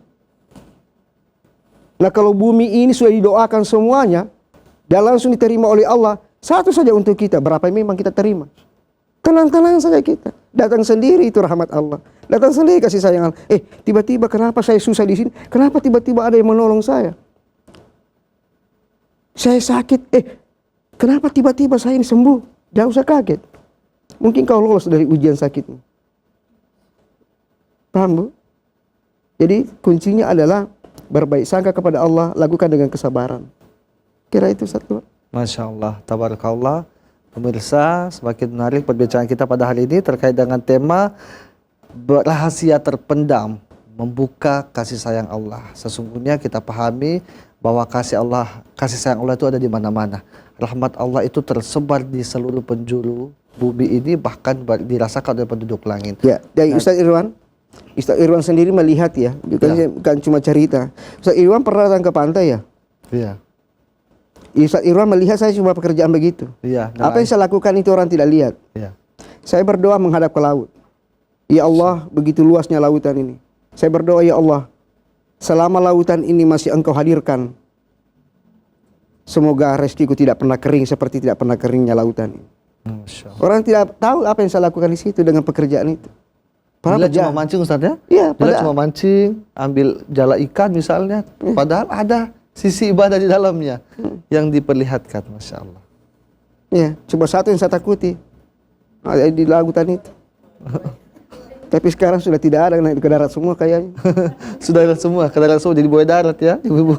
Nah kalau bumi ini sudah didoakan semuanya, dan langsung diterima oleh Allah, satu saja untuk kita, berapa memang kita terima. Tenang-tenang saja kita. Datang sendiri itu rahmat Allah. Datang sendiri kasih sayang Allah. Tiba-tiba kenapa saya susah di sini? Kenapa tiba-tiba ada yang menolong saya? Saya sakit. Kenapa tiba-tiba saya ini sembuh? Jangan usah kaget. Mungkin kau lolos dari ujian sakitmu. Paham, Bu? Jadi kuncinya adalah berbaik sangka kepada Allah, lakukan dengan kesabaran. Kira itu satu. Masya Allah, tabarakallah. Pemirsa, semakin menarik perbincangan kita pada hari ini terkait dengan tema rahasia terpendam, membuka kasih sayang Allah. Sesungguhnya kita pahami bahwa kasih sayang Allah itu ada di mana-mana. Rahmat Allah itu tersebar di seluruh penjuru bumi ini, bahkan dirasakan oleh penduduk langit. Ya, dari Ustaz Irwan sendiri melihat ya, bukan cuma cerita. Ustaz Irwan pernah datang ke pantai ya? Iya. Ustaz Irwan melihat saya cuma pekerjaan begitu. Iya. Apa yang saya lakukan itu orang tidak lihat. Iya. Saya berdoa menghadap ke laut. Ya Allah, begitu luasnya lautan ini. Saya berdoa, ya Allah, selama lautan ini masih Engkau hadirkan, semoga rezekiku tidak pernah kering seperti tidak pernah keringnya lautan ini. Orang tidak tahu apa yang saya lakukan di situ dengan pekerjaan itu. Bila cuma mancing Ustaz ya? Iya, Bila padahal- cuma mancing, ambil jala ikan misalnya, padahal ada sisi ibadah di dalamnya yang diperlihatkan, Masya Allah. Ya, cuma satu yang saya takuti. Ada di lautan itu. Tapi sekarang sudah tidak ada, naik ke darat semua kayaknya. Sudah ada semua, kendaraan semua jadi buaya darat ya, ibu-ibu.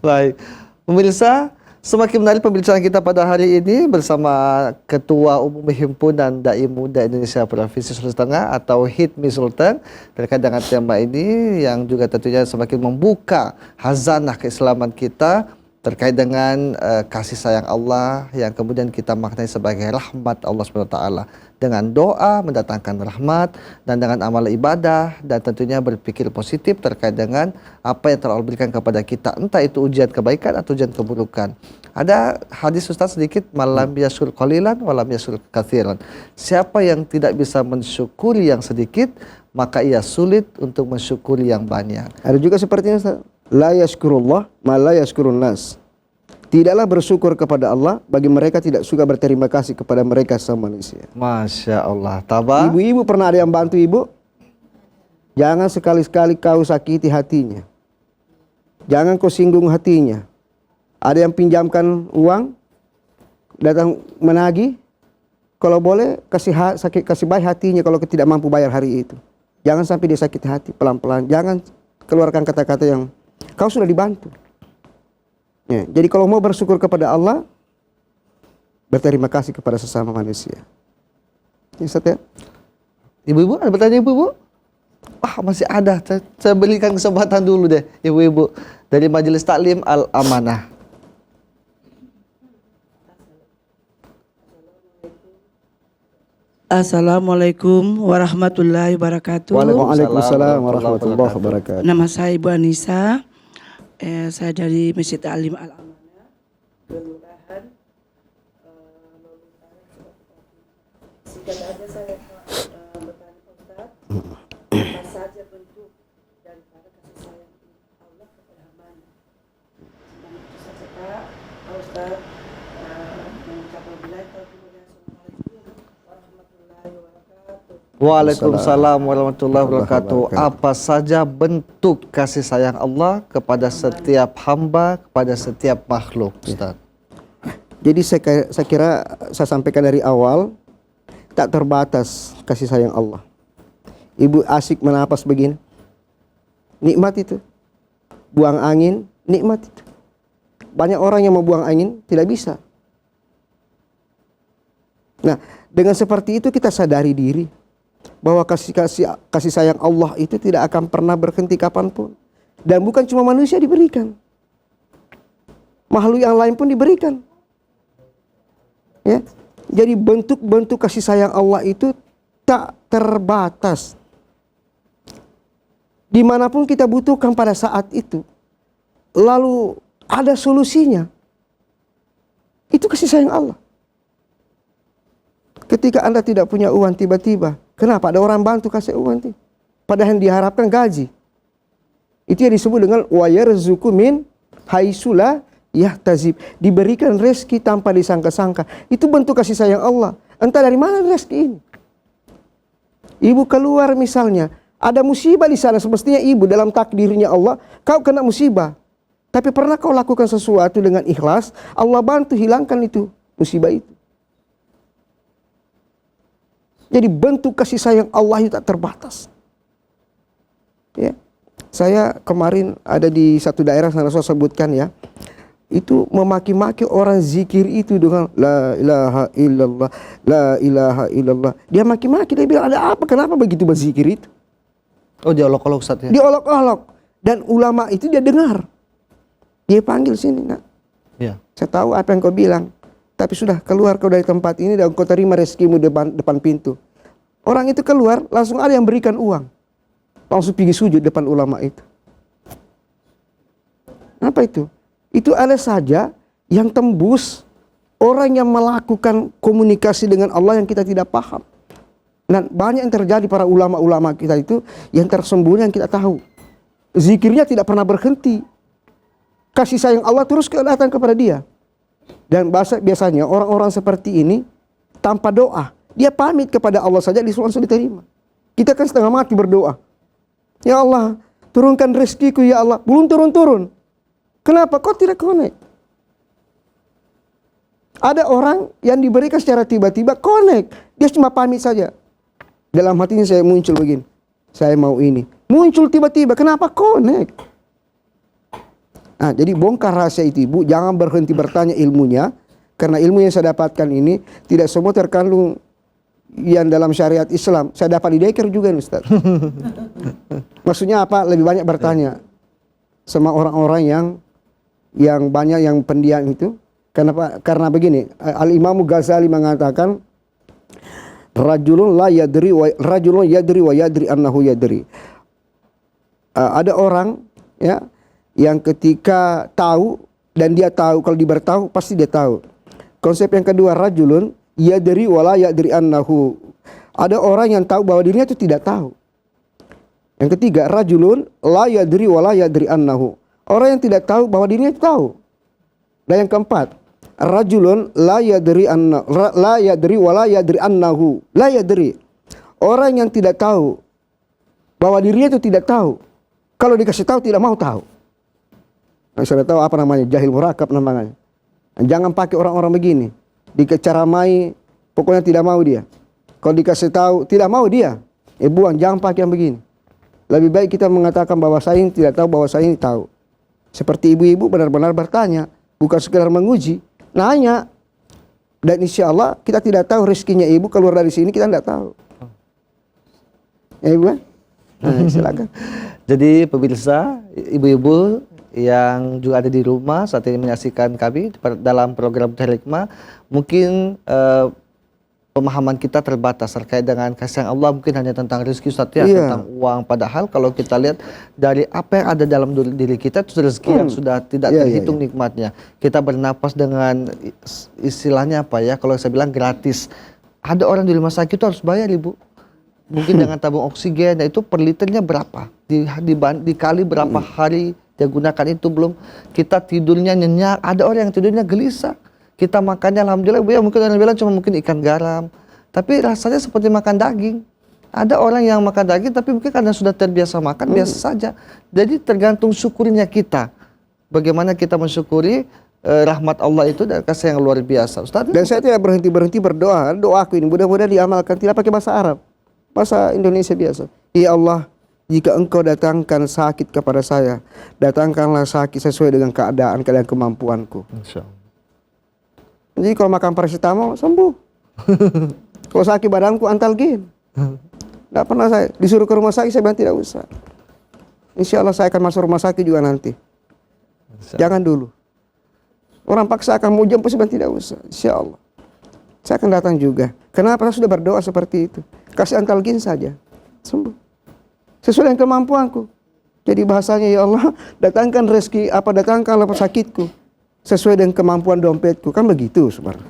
Baik, pemirsa, semakin menarik pembicaraan kita pada hari ini bersama Ketua Umum Himpunan Dai Muda Indonesia Provinsi Sulawesi Tengah atau HIDMI Sultan terkait dengan tema ini yang juga tentunya semakin membuka hazanah keislaman kita terkait dengan kasih sayang Allah yang kemudian kita maknai sebagai rahmat Allah SWT dengan doa mendatangkan rahmat dan dengan amal ibadah dan tentunya berpikir positif terkait dengan apa yang telah Allah berikan kepada kita, entah itu ujian kebaikan atau ujian keburukan. Ada hadis Ustaz sedikit, malam yasyur qalilan walam yasyur katsiran. Siapa yang tidak bisa mensyukuri yang sedikit, maka ia sulit untuk mensyukuri yang banyak. Ada juga seperti ini, Ustaz. La yashkurullah ma la yashkurun nas. Tidaklah bersyukur kepada Allah bagi mereka tidak suka berterima kasih kepada mereka sama manusia. Masya Allah. Tabah. Ibu-ibu pernah ada yang bantu ibu? Jangan sekali-sekali kau sakiti hatinya. Jangan kau singgung hatinya. Ada yang pinjamkan uang, datang menagih, kalau boleh kasih baik hatinya kalau tidak mampu bayar hari itu. Jangan sampai dia sakit hati, pelan-pelan. Jangan keluarkan kata-kata yang kau sudah dibantu. Ya, jadi kalau mau bersyukur kepada Allah, berterima kasih kepada sesama manusia. Ya, Ustaz ya? Ibu-ibu ada bertanya ibu-ibu? Wah masih ada, saya berikan kesempatan dulu deh ibu-ibu dari Majelis Taklim Al-Amanah. Assalamualaikum warahmatullahi wabarakatuh. Waalaikumsalam warahmatullahi wabarakatuh. Nama saya Ibu Anissa. Saya dari Masjid Taklim Al-Amanah, Kelurahan Lolu Utara, singkat aja saya bertanya Ustaz, apa saja bentuk daripada kasih sayang Allah kepada hambanya? Cuma itu saja Pak. Ustaz mengucapkan billahi taufiq wal hidayah. Assalamualaikum warahmatullahi wabarakatuh. Waalaikumsalam warahmatullahi wabarakatuh. Apa saja bentuk kasih sayang Allah kepada setiap hamba, kepada setiap makhluk, Ustaz? Jadi saya kira saya sampaikan dari awal, tak terbatas kasih sayang Allah. Ibu asik menapas begini, nikmat itu. Buang angin, nikmat itu. Banyak orang yang mau buang angin tidak bisa. Nah, dengan seperti itu kita sadari diri bahwa kasih sayang Allah itu tidak akan pernah berhenti kapanpun. Dan bukan cuma manusia diberikan, makhluk yang lain pun diberikan. Ya, jadi bentuk-bentuk kasih sayang Allah itu tak terbatas. Dimanapun kita butuhkan pada saat itu, lalu ada solusinya. Itu kasih sayang Allah. Ketika Anda tidak punya uang tiba-tiba, kenapa ada orang bantu kasih uang? Padahal yang diharapkan gaji. Itu yang disebut dengan wa yarzuqu min haitsu la yahtazib. Diberikan rezeki tanpa disangka-sangka. Itu bentuk kasih sayang Allah. Entah dari mana rezeki ini. Ibu keluar misalnya, ada musibah di sana, semestinya ibu dalam takdirnya Allah, kau kena musibah. Tapi pernah kau lakukan sesuatu dengan ikhlas, Allah bantu hilangkan itu musibah itu. Jadi bentuk kasih sayang Allah itu tak terbatas. Ya. Saya kemarin ada di satu daerah, saya sebutkan ya, itu memaki-maki orang zikir itu dengan la ilaha illallah, la ilaha illallah. Dia maki-maki, dia bilang ada apa, kenapa begitu berzikir itu? Oh diolok-olok Ustaz ya? Diolok-olok. Dan ulama itu dia dengar. Dia panggil sini, nak. Ya. Saya tahu apa yang kau bilang. Tapi sudah keluar kau dari tempat ini dan kau terima rezekimu depan pintu. Orang itu keluar, langsung ada yang berikan uang. Langsung pergi sujud depan ulama itu. Apa itu? Itu ada saja yang tembus orang yang melakukan komunikasi dengan Allah yang kita tidak paham. Dan banyak yang terjadi para ulama-ulama kita itu yang tersembunyi yang kita tahu. Zikirnya tidak pernah berhenti. Kasih sayang Allah terus datang kepada dia. Dan biasanya orang-orang seperti ini tanpa doa, dia pamit kepada Allah saja, langsung diterima. Kita kan setengah mati berdoa. Ya Allah, turunkan rezekiku ya Allah. Belum turun-turun. Kenapa kau tidak connect? Ada orang yang diberikan secara tiba-tiba connect. Dia cuma pamit saja. Dalam hatinya saya muncul begini. Saya mau ini. Muncul tiba-tiba. Kenapa connect? Nah, jadi bongkar rahasia itu ibu. Jangan berhenti bertanya ilmunya. Karena ilmu yang saya dapatkan ini tidak semua terkandung yang dalam syariat Islam. Saya dapat di Deker juga nih Ustaz. Maksudnya apa? Lebih banyak bertanya sama orang-orang yang banyak yang pendiam itu. Karena begini, Al-Imam Ghazali mengatakan rajulun yadri wa yadri annahu yadri. Ada orang ya yang ketika tahu dan dia tahu, kalau diberitahu pasti dia tahu. Konsep yang kedua, rajulun yadri wa la yadri annahu. Ada orang yang tahu bahwa dirinya itu tidak tahu. Yang ketiga, rajulun la yadri wa la yadri annahu. Orang yang tidak tahu bahwa dirinya itu tahu. Dan yang keempat, rajulun la yadri wa la yadri annahu. La yadri. Orang yang tidak tahu bahwa dirinya itu tidak tahu. Kalau dikasih tahu tidak mau tahu. Nah, sudah tahu apa namanya? Jahil murakab namanya. Jangan pakai orang-orang begini. Dikecaramai, pokoknya tidak mau dia. Kalau dikasih tahu tidak mau dia. Buang, jangan pakai yang begini. Lebih baik kita mengatakan bahwa saya ini tidak tahu, bahwa saya ini tahu. Seperti ibu-ibu benar-benar bertanya, bukan sekedar menguji, nanya. Dan insya Allah kita tidak tahu rezekinya ibu keluar dari sini, kita tidak tahu. Ya ibu, nah, silakan. Jadi pemirsa, ibu-ibu yang juga ada di rumah saat ini menyaksikan kami dalam program Hikmah, mungkin pemahaman kita terbatas terkait dengan kasih Allah, mungkin hanya tentang rezeki Ustaz ya, tentang uang. Padahal kalau kita lihat dari apa yang ada dalam diri kita itu rezeki yang sudah tidak terhitung nikmatnya. Kita bernapas dengan istilahnya apa ya, kalau saya bilang gratis. Ada orang di rumah sakit itu harus bayar ibu. Mungkin dengan tabung oksigen, nah itu per liternya berapa? Dikali berapa hari dia gunakan itu, belum kita tidurnya nyenyak. Ada orang yang tidurnya gelisah. Kita makannya alhamdulillah Bu ya, mungkin orang bilang cuma mungkin ikan garam, tapi rasanya seperti makan daging. Ada orang yang makan daging tapi mungkin karena sudah terbiasa makan biasa saja. Jadi tergantung syukurnya kita. Bagaimana kita mensyukuri rahmat Allah itu dan kasih yang luar biasa Ustaz. Dan saya tidak berhenti berdoa. Doaku ini mudah-mudahan diamalkan, tidak pakai bahasa Arab, bahasa Indonesia biasa. Ya Allah, jika engkau datangkan sakit kepada saya, datangkanlah sakit sesuai dengan keadaan kemampuanku. Insyaallah. Jadi kalau makan paracetamol sembuh. Kalau sakit badanku antalgin. Tidak pernah saya disuruh ke rumah sakit, saya bilang tidak usah. Insya Allah saya akan masuk rumah sakit juga nanti. Jangan dulu. Orang paksa akan mau jemput, saya bilang tidak usah. Insya Allah saya akan datang juga. Kenapa? Saya sudah berdoa seperti itu. Kasih antalgin saja, sembuh. Sesuai dengan kemampuanku. Jadi bahasanya, ya Allah, datangkan rezeki apa, datangkanlah sakitku sesuai dengan kemampuan dompetku. Kan begitu sebenarnya.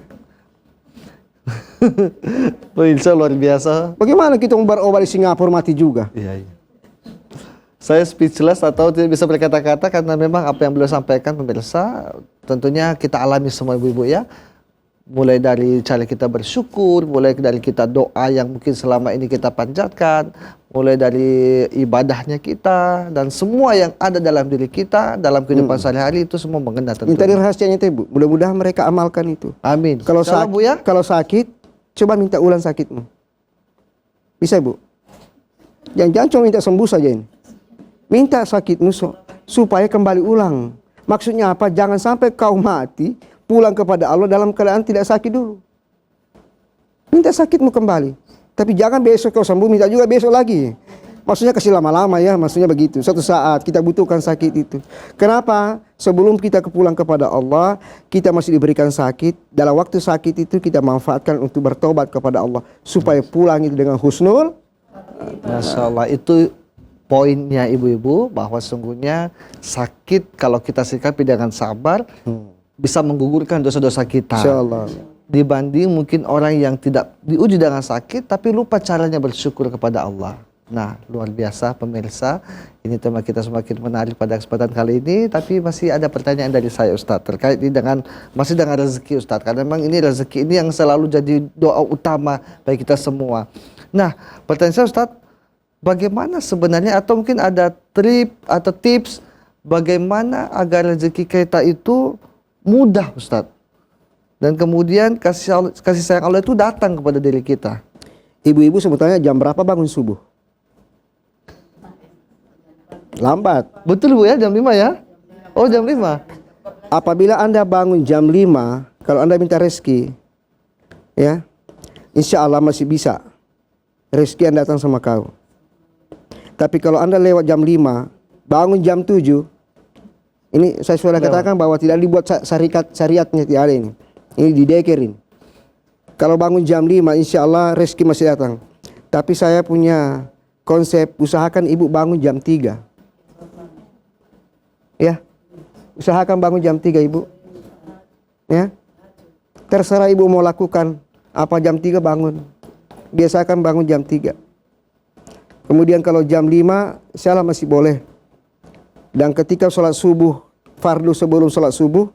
Pemirsa luar biasa. Bagaimana kita mau berobat di Singapura mati juga? Iya. Saya speechless atau tidak bisa berkata-kata karena memang apa yang beliau sampaikan pemirsa tentunya kita alami semua ibu-ibu ya. Mulai dari cara kita bersyukur, mulai dari kita doa yang mungkin selama ini kita panjatkan, mulai dari ibadahnya kita, dan semua yang ada dalam diri kita, dalam kehidupan sehari-hari itu semua mengena tentunya. Minta rahasianya itu ibu, mudah-mudahan mereka amalkan itu. Amin. Kalau Bu ya? kalau sakit, coba minta ulang sakitmu. Bisa ibu? Jangan cuma minta sembuh saja ini. Minta sakitmu supaya kembali ulang. Maksudnya apa? Jangan sampai kau mati, pulang kepada Allah dalam keadaan tidak sakit dulu. Minta sakitmu kembali. Tapi jangan besok kau sembuh, minta juga besok lagi. Maksudnya kasih lama-lama ya, maksudnya begitu. Suatu saat kita butuhkan sakit itu. Kenapa? Sebelum kita pulang kepada Allah, kita masih diberikan sakit. Dalam waktu sakit itu kita manfaatkan untuk bertobat kepada Allah. Supaya pulang itu dengan husnul. Masya Allah, itu poinnya ibu-ibu, bahwa sesungguhnya sakit kalau kita sikapi dengan sabar, bisa menggugurkan dosa-dosa kita. Insyaallah. Dibanding mungkin orang yang tidak diuji dengan sakit tapi lupa caranya bersyukur kepada Allah. Nah, luar biasa pemirsa. Ini tema kita semakin menarik pada kesempatan kali ini, tapi masih ada pertanyaan dari saya Ustadz terkait dengan masih dengan rezeki Ustadz. Karena memang ini rezeki ini yang selalu jadi doa utama bagi kita semua. Nah, pertanyaan saya Ustadz, bagaimana sebenarnya, atau mungkin ada trik atau tips bagaimana agar rezeki kita itu mudah, Ustadz? Dan kemudian kasih sayang Allah itu datang kepada diri kita. Ibu-ibu sebetulnya jam berapa bangun subuh? Lambat. Betul Bu ya, jam 5 ya? Oh, jam 5. Apabila Anda bangun jam 5, kalau Anda minta rezeki, ya, insya Allah masih bisa. Rezeki yang datang sama kau. Tapi kalau Anda lewat jam 5, bangun jam 7, ini saya sudah katakan bahwa tidak dibuat syariatnya, tidak ada ini. Ini didekerin. Kalau bangun jam 5, insya Allah rezeki masih datang. Tapi saya punya konsep, usahakan ibu bangun jam 3. Ya, usahakan bangun jam 3 ibu. Ya, terserah ibu mau lakukan apa, jam 3 bangun. Biasakan bangun jam 3. Kemudian kalau jam 5, insya Allah masih boleh. Dan ketika sholat subuh, fardu sebelum sholat subuh,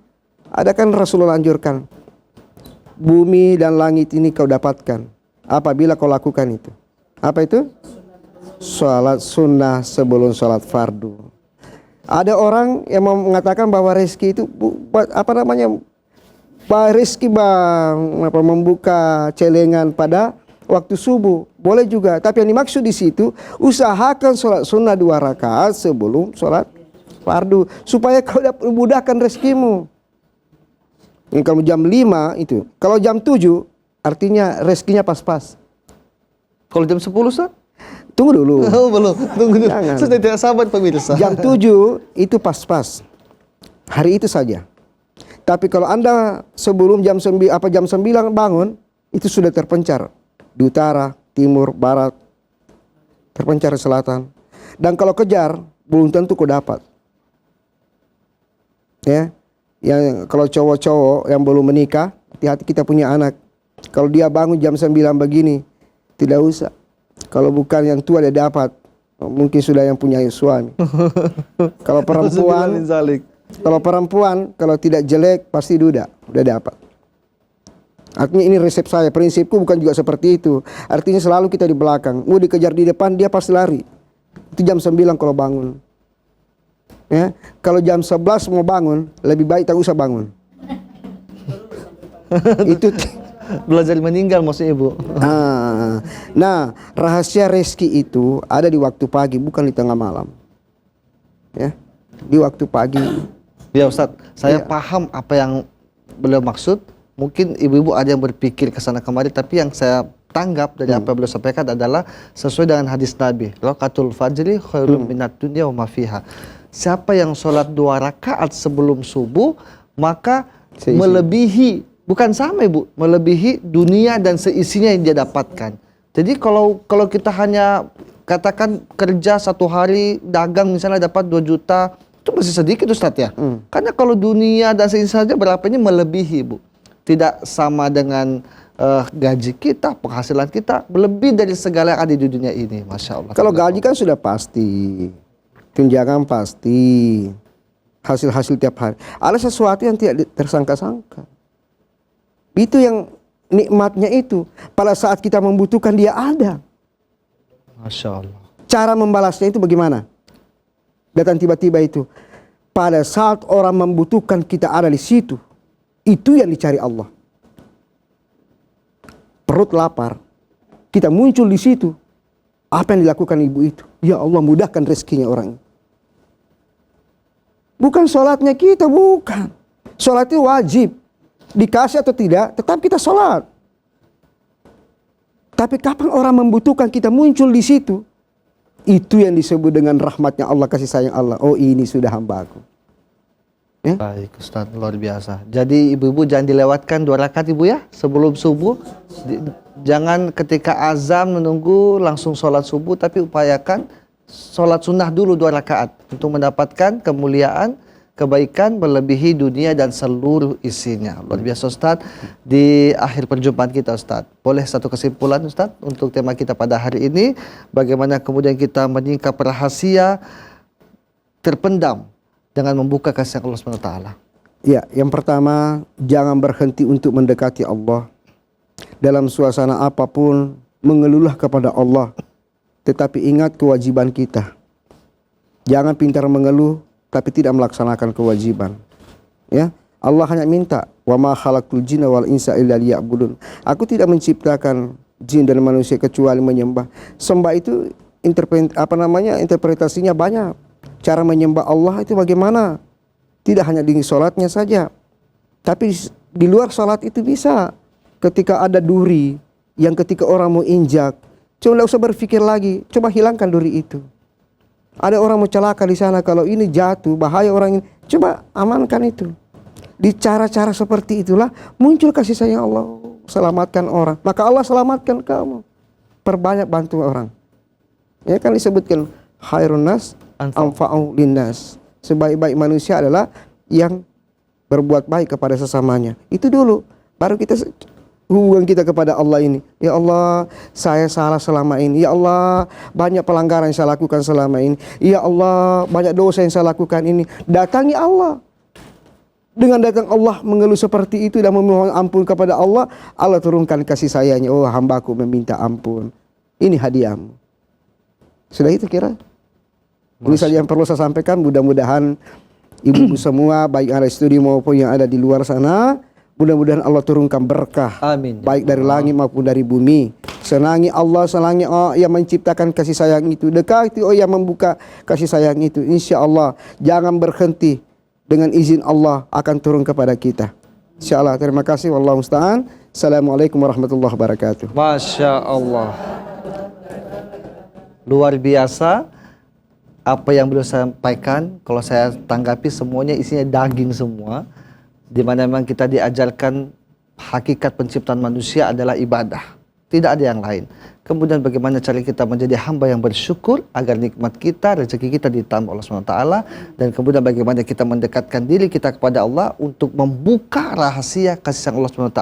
ada kan Rasulullah anjurkan, bumi dan langit ini kau dapatkan apabila kau lakukan itu. Apa itu? Sholat sunnah sebelum sholat fardu. Ada orang yang mengatakan bahwa rezeki itu rezeki membuka celengan pada waktu subuh. Boleh juga, tapi yang dimaksud di situ usahakan sholat sunnah 2 rakaat sebelum sholat fardu supaya kau dapat memudahkan rezekimu. Kalau jam 5 itu, kalau jam 7 artinya rezekinya pas-pas. Kalau jam 10 Ustaz? Tunggu dulu. Oh, belum. Tunggu dulu. Jangan. Sudah tidak sabar pemirsa. Jam 7 itu pas-pas. Hari itu saja. Tapi kalau Anda sebelum jam 9 bangun, itu sudah terpencar di utara, timur, barat, terpencar di selatan. Dan kalau kejar, belum tentu kau dapat. Ya. Yang kalau cowok-cowok yang belum menikah, hati-hati kita punya anak. Kalau dia bangun jam 9 begini, tidak usah. Kalau bukan yang tua dia dapat, mungkin sudah yang punya suami. Kalau perempuan, kalau tidak jelek pasti udah dapat. Artinya ini resep saya, prinsipku bukan juga seperti itu. Artinya selalu kita di belakang, mau dikejar di depan dia pasti lari. Itu jam 9 kalau bangun. Ya, kalau jam 11 mau bangun, lebih baik tak usah bangun. Itu belajar meninggal maksudnya Ibu. Nah, rahasia rezeki itu ada di waktu pagi, bukan di tengah malam. Ya, di waktu pagi. Ya Ustadz, saya paham apa yang beliau maksud. Mungkin ibu-ibu ada yang berpikir ke sana kemari, tapi yang saya tanggap dari apa yang beliau sampaikan adalah sesuai dengan hadis Nabi. Rakatul fajri khairum minad dunya wa ma fiha. Siapa yang sholat 2 rakaat sebelum subuh, maka melebihi, bukan sama Ibu, melebihi dunia dan seisinya yang dia dapatkan. Jadi kalau kita hanya katakan kerja 1 hari, dagang misalnya dapat 2 juta, itu masih sedikit Ustadz ya. Karena kalau dunia dan seisinya saja berapa ini melebihi Bu. Tidak sama dengan gaji kita, penghasilan kita, lebih dari segala yang ada di dunia ini, Masya Allah. Kalau gaji kan sudah pasti, tunjangan pasti, hasil-hasil tiap hari. Ada sesuatu yang tidak tersangka-sangka. Itu yang nikmatnya itu. Pada saat kita membutuhkan dia ada. Masya Allah. Cara membalasnya itu bagaimana? Datang tiba-tiba itu. Pada saat orang membutuhkan kita ada di situ. Itu yang dicari Allah. Perut lapar. Kita muncul di situ. Apa yang dilakukan ibu itu? Ya Allah, mudahkan rezekinya orang. Bukan sholatnya kita, bukan. Sholat itu wajib. Dikasih atau tidak, tetap kita sholat. Tapi kapan orang membutuhkan kita muncul di situ, itu yang disebut dengan rahmatnya Allah, kasih sayang Allah. Oh, ini sudah hambaku. Ya? Baik Ustaz, luar biasa. Jadi ibu-ibu jangan dilewatkan 2 rakaat Ibu ya, sebelum subuh. Jangan ketika azan menunggu langsung sholat subuh, tapi upayakan sholat sunnah dulu 2 rakaat untuk mendapatkan kemuliaan, kebaikan melebihi dunia dan seluruh isinya. Luar biasa Ustaz. Di akhir perjumpaan kita Ustaz, boleh satu kesimpulan Ustaz untuk tema kita pada hari ini, bagaimana kemudian kita menyingkap rahasia terpendam dengan membuka kasih Allah SWT. Ya, yang pertama, jangan berhenti untuk mendekati Allah. Dalam suasana apapun, mengeluhlah kepada Allah. tetapi ingat kewajiban kita. Jangan pintar mengeluh tapi tidak melaksanakan kewajiban. Ya, Allah hanya minta, "Wa ma khalaqtul jinna wal insa illa liya'budun." Aku tidak menciptakan jin dan manusia kecuali menyembah. Sembah itu interpretasinya banyak. Cara menyembah Allah itu bagaimana? Tidak hanya di sholatnya saja, tapi di luar sholat itu bisa. Ketika ada duri yang ketika orang mau injak, coba tidak usah berpikir lagi, coba hilangkan duri itu. Ada orang mau celaka di sana, kalau ini jatuh bahaya orang ini, coba amankan itu. Di cara-cara seperti itulah muncul kasih sayang Allah, selamatkan orang. Maka Allah selamatkan kamu. Perbanyak bantu orang. Ya kan disebutkan khairun nas anfa'u linnas. Sebaik-baik manusia adalah yang berbuat baik kepada sesamanya. Itu dulu, baru kita hubungan kita kepada Allah ini. Ya Allah, saya salah selama ini. Ya Allah, banyak pelanggaran yang saya lakukan selama ini. Ya Allah, banyak dosa yang saya lakukan ini. Datangi Allah. Dengan datang Allah mengeluh seperti itu dan memohon ampun kepada Allah, Allah turunkan kasih sayangnya. Oh, hambaku meminta ampun. Ini hadiahmu. Sudah itu kira. Ini saja yang perlu saya sampaikan. Mudah-mudahan ibu-ibu semua, baik yang ada di studio maupun yang ada di luar sana, mudah-mudahan Allah turunkan berkah. Amin. Baik dari langit maupun dari bumi. Senangi Allah, senangi yang menciptakan kasih sayang itu. Dekati yang membuka kasih sayang itu. Insya Allah jangan berhenti. Dengan izin Allah akan turun kepada kita. Insya Allah. Terima kasih. Wallahu musta'an. Assalamualaikum warahmatullahi wabarakatuh. Masya Allah. Luar biasa apa yang beliau sampaikan. Kalau saya tanggapi semuanya isinya daging semua. Di mana memang kita diajarkan hakikat penciptaan manusia adalah ibadah. Tidak ada yang lain. Kemudian bagaimana cara kita menjadi hamba yang bersyukur agar nikmat kita, rezeki kita ditambah Allah SWT. Dan kemudian bagaimana kita mendekatkan diri kita kepada Allah untuk membuka rahasia kasih sayang Allah SWT.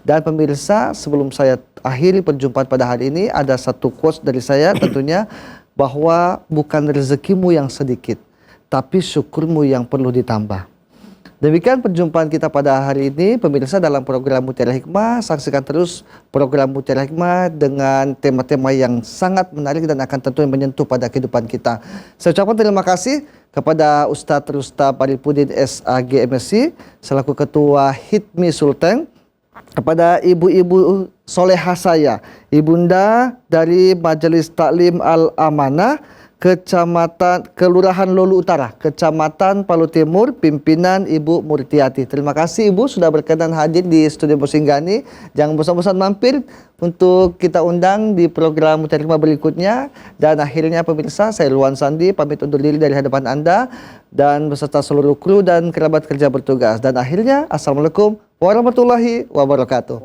Dan pemirsa, sebelum saya akhiri perjumpaan pada hari ini, ada satu quotes dari saya tentunya, bahwa bukan rezekimu yang sedikit, tapi syukurmu yang perlu ditambah. Demikian perjumpaan kita pada hari ini, pemirsa, dalam program Mutiara Hikmah. Saksikan terus program Mutiara Hikmah dengan tema-tema yang sangat menarik dan akan tentunya menyentuh pada kehidupan kita. Saya ucapkan terima kasih kepada Ustadz Rusta Paripudin SAG MSc selaku Ketua HITMI Sulteng, kepada ibu-ibu soleha saya, ibunda dari Majelis Taklim Al-Amanah, Kecamatan Kelurahan Lolu Utara, Kecamatan Palu Timur, pimpinan Ibu Murtiati. Terima kasih Ibu sudah berkenan hadir di studio Bosinggani. Jangan bosan-bosan mampir untuk kita undang di program Mutiara Hikmah berikutnya. Dan akhirnya pemirsa, saya Luan Sandi pamit undur diri dari hadapan Anda dan beserta seluruh kru dan kerabat kerja bertugas. Dan akhirnya, Assalamualaikum warahmatullahi wabarakatuh.